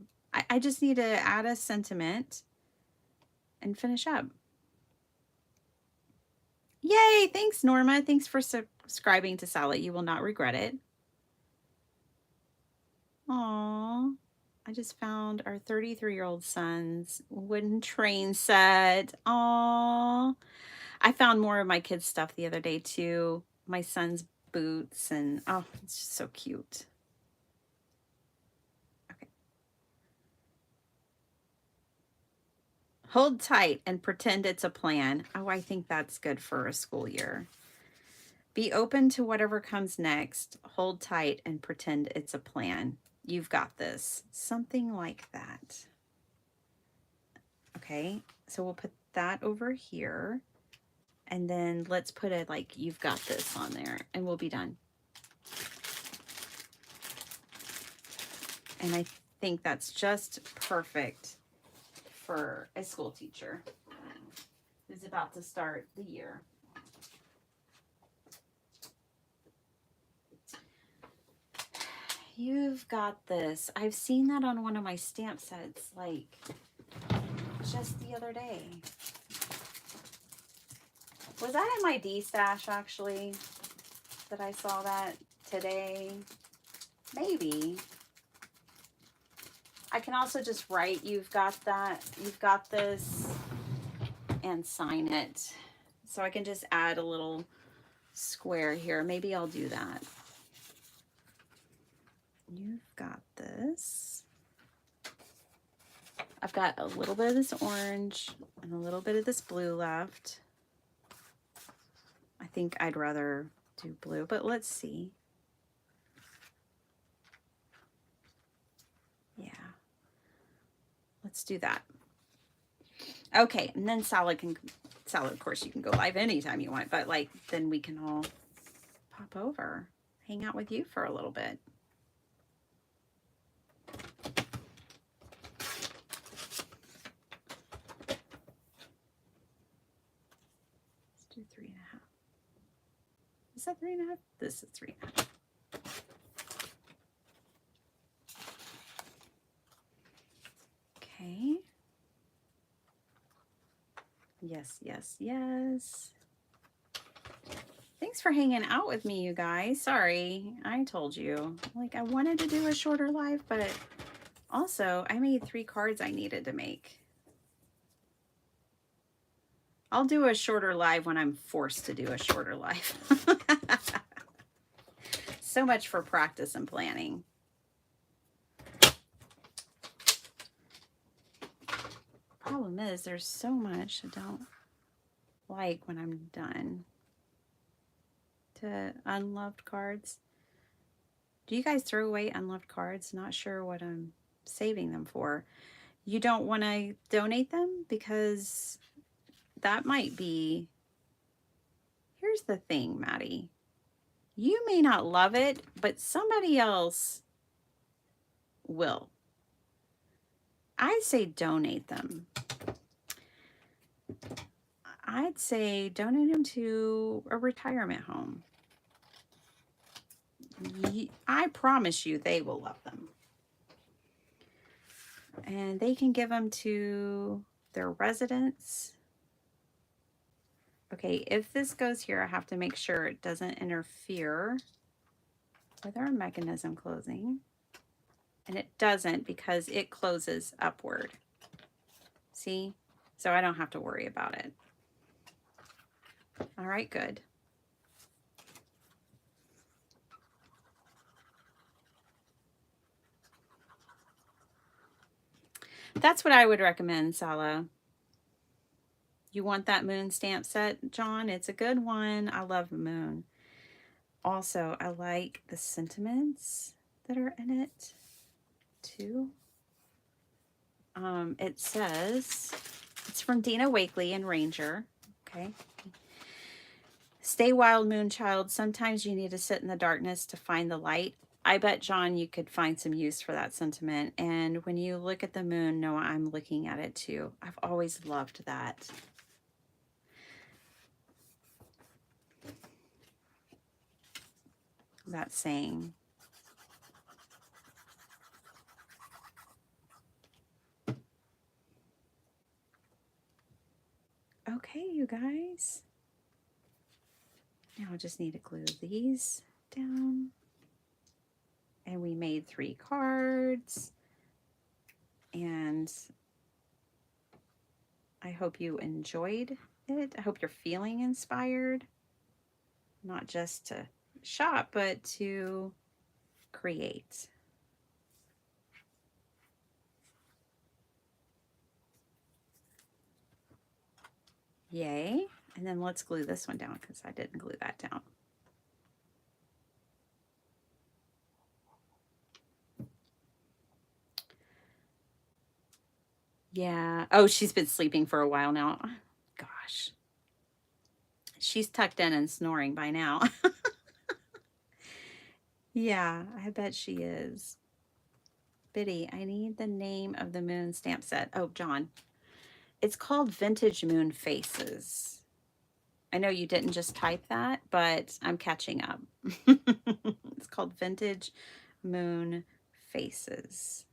I just need to add a sentiment and finish up. Yay! Thanks, Norma. Thanks for subscribing to Sala. You will not regret it. Aww. I just found our 33-year-old son's wooden train set. Aww. I found more of my kids' stuff the other day, too. My son's boots, and oh, it's just so cute. Okay. Hold tight and pretend it's a plan. Oh, I think that's good for a school year. Be open to whatever comes next. Hold tight and pretend it's a plan. You've got this. Something like that. Okay, so we'll put that over here. And then let's put it like you've got this on there, and we'll be done. And I think that's just perfect for a school teacher who's about to start the year. You've got this. I've seen that on one of my stamp sets, like just the other day. Was that in my D stash, actually, that I saw that today? Maybe. I can also just write, you've got that, you've got this, and sign it. So I can just add a little square here. Maybe I'll do that. You've got this. I've got a little bit of this orange and a little bit of this blue left. I think I'd rather do blue, but let's see. Yeah. Let's do that. Okay, and then Sala, of course, you can go live anytime you want, but like, then we can all pop over, hang out with you for a little bit. Let's do 3.5. Is that 3.5? This is 3.5. Okay. Yes, yes, yes. Thanks for hanging out with me, you guys. Sorry, I told you. Like, I wanted to do a shorter live, but also I made 3 cards I needed to make. I'll do a shorter live when I'm forced to do a shorter live. So much for practice and planning. Problem is, there's so much I don't like when I'm done. To unloved cards. Do you guys throw away unloved cards? Not sure what I'm saving them for. You don't want to donate them because that might be... Here's the thing, Maddie. You may not love it, but somebody else will. I'd say donate them. I'd say donate them to a retirement home. I promise you they will love them. And they can give them to their residents. Okay, if this goes here, I have to make sure it doesn't interfere with our mechanism closing. And it doesn't because it closes upward. See? So I don't have to worry about it. All right, good. That's what I would recommend, Sala. You want that moon stamp set, John? It's a good one. I love the moon. Also, I like the sentiments that are in it, too. It says, it's from Dina Wakely and Ranger. Okay. Stay wild, moonchild. Sometimes you need to sit in the darkness to find the light. I bet, John, you could find some use for that sentiment. And when you look at the moon, Noah, I'm looking at it too. I've always loved that. That saying. Okay, you guys. Now I just need to glue these down. And we made 3 cards. And I hope you enjoyed it. I hope you're feeling inspired. Not just to shop, but to create. Yay. And then let's glue this one down because I didn't glue that down. Yeah. Oh, she's been sleeping for a while now. Gosh. She's tucked in and snoring by now. Yeah, I bet she is. Biddy, I need the name of the moon stamp set. Oh, John. It's called Vintage Moon Faces. I know you didn't just type that, but I'm catching up. It's called Vintage Moon Faces.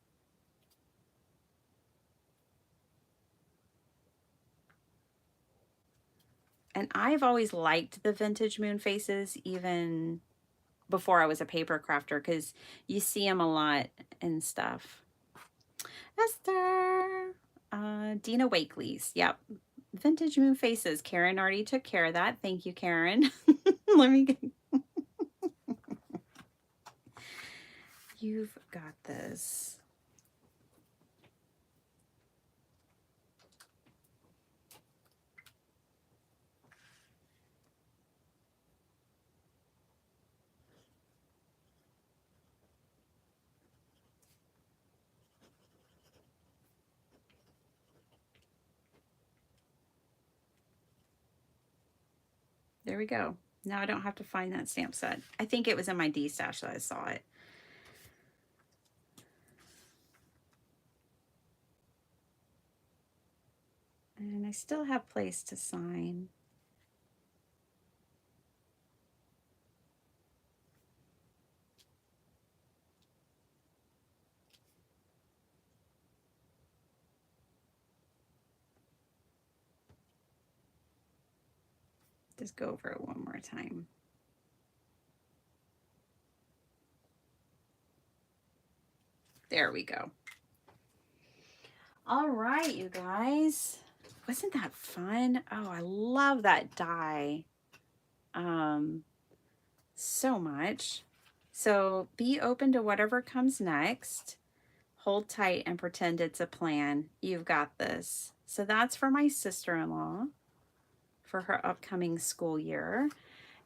And I've always liked the vintage moon faces, even before I was a paper crafter, because you see them a lot and stuff. Esther, Dina Wakely's, yep. Vintage moon faces. Karen already took care of that. Thank you, Karen. Let me get... You've got this. There we go. Now I don't have to find that stamp set. I think it was in my D stash that I saw it. And I still have place to sign. Just go over it one more time. There we go. All right, you guys. Wasn't that fun? Oh, I love that die so much. So be open to whatever comes next. Hold tight and pretend it's a plan. You've got this. So that's for my sister-in-law for her upcoming school year.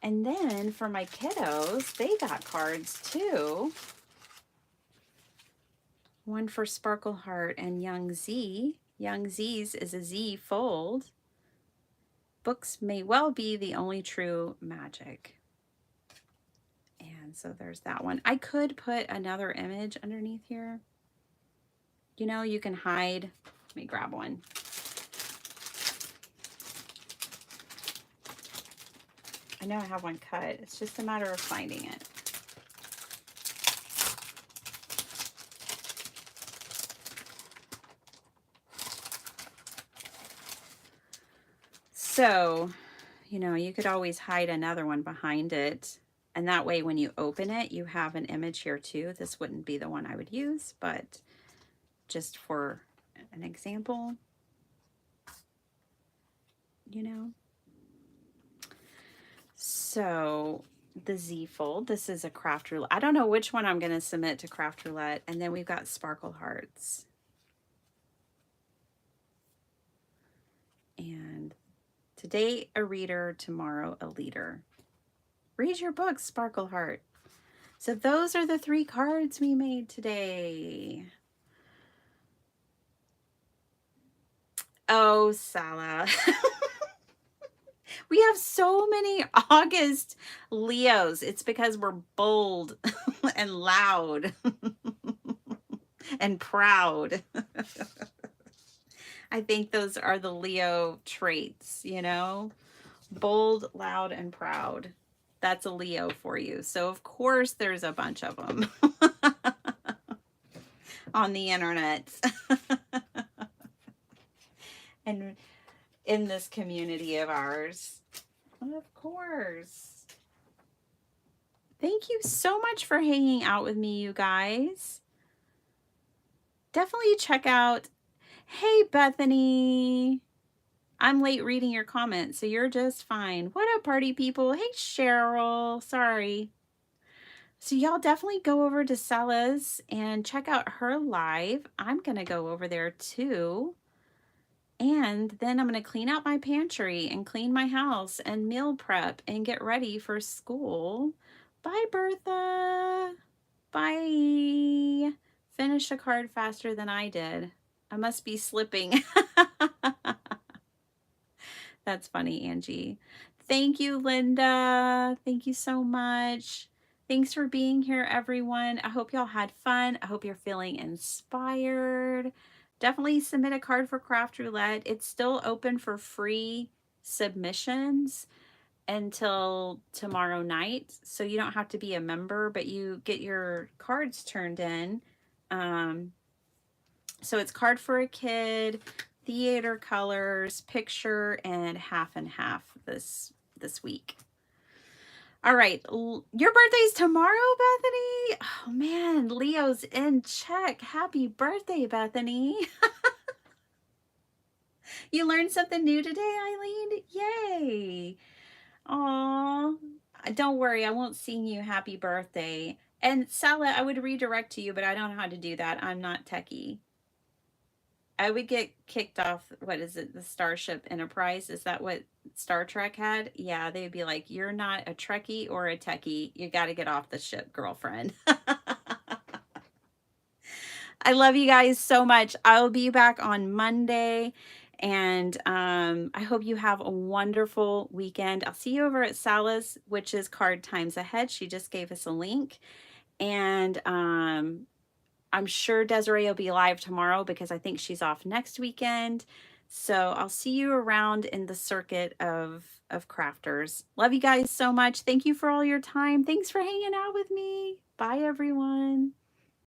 And then for my kiddos, they got cards too. One for Sparkle Heart and Young Z. Young Z's is a Z fold. Books may well be the only true magic. And so there's that one. I could put another image underneath here. You know, you can hide. Let me grab one. I know I have one cut. It's just a matter of finding it. So, you know, you could always hide another one behind it. And that way, when you open it, you have an image here too. This wouldn't be the one I would use, but just for an example, you know. So the Z fold, this is a craft roulette. I don't know which one I'm going to submit to craft roulette. And then we've got Sparkle Hearts. And today a reader, tomorrow a leader. Read your book, Sparkle Heart. So those are the 3 cards we made today. Oh, Salah. We have so many August Leos. It's because we're bold and loud and proud. I think those are the Leo traits, you know? Bold, loud, and proud. That's a Leo for you. So, of course, there's a bunch of them on the internet and in this community of ours. Of course. Thank you so much for hanging out with me, you guys. Definitely check out. Hey, Bethany. I'm late reading your comments, so you're just fine. What up, party people? Hey, Cheryl. Sorry. So y'all definitely go over to Salah's and check out her live. I'm going to go over there too. And then I'm going to clean out my pantry and clean my house and meal prep and get ready for school. Bye, Bertha. Bye. Finish a card faster than I did. I must be slipping. That's funny, Angie. Thank you, Linda. Thank you so much. Thanks for being here, everyone. I hope y'all had fun. I hope you're feeling inspired. Definitely submit a card for Craft Roulette. It's still open for free submissions until tomorrow night. So you don't have to be a member, but you get your cards turned in. So it's card for a kid, theater colors, picture, and half and half this week. All right, your birthday's tomorrow, Bethany. Oh man, Leo's in check. Happy birthday, Bethany. You learned something new today, Eileen. Yay. Aw, don't worry, I won't sing you happy birthday. And Salah, I would redirect to you, but I don't know how to do that. I'm not techie. I would get kicked off, what is it, the Starship Enterprise? Is that what Star Trek had? Yeah, they'd be like, you're not a Trekkie or a techie. You got to get off the ship, girlfriend. I love you guys so much. I'll be back on Monday. And I hope you have a wonderful weekend. I'll see you over at Salah's, which is Card Times Ahead. She just gave us a link. And I'm sure Desiree will be live tomorrow because I think she's off next weekend. So I'll see you around in the circuit of crafters. Love you guys so much. Thank you for all your time. Thanks for hanging out with me. Bye, everyone.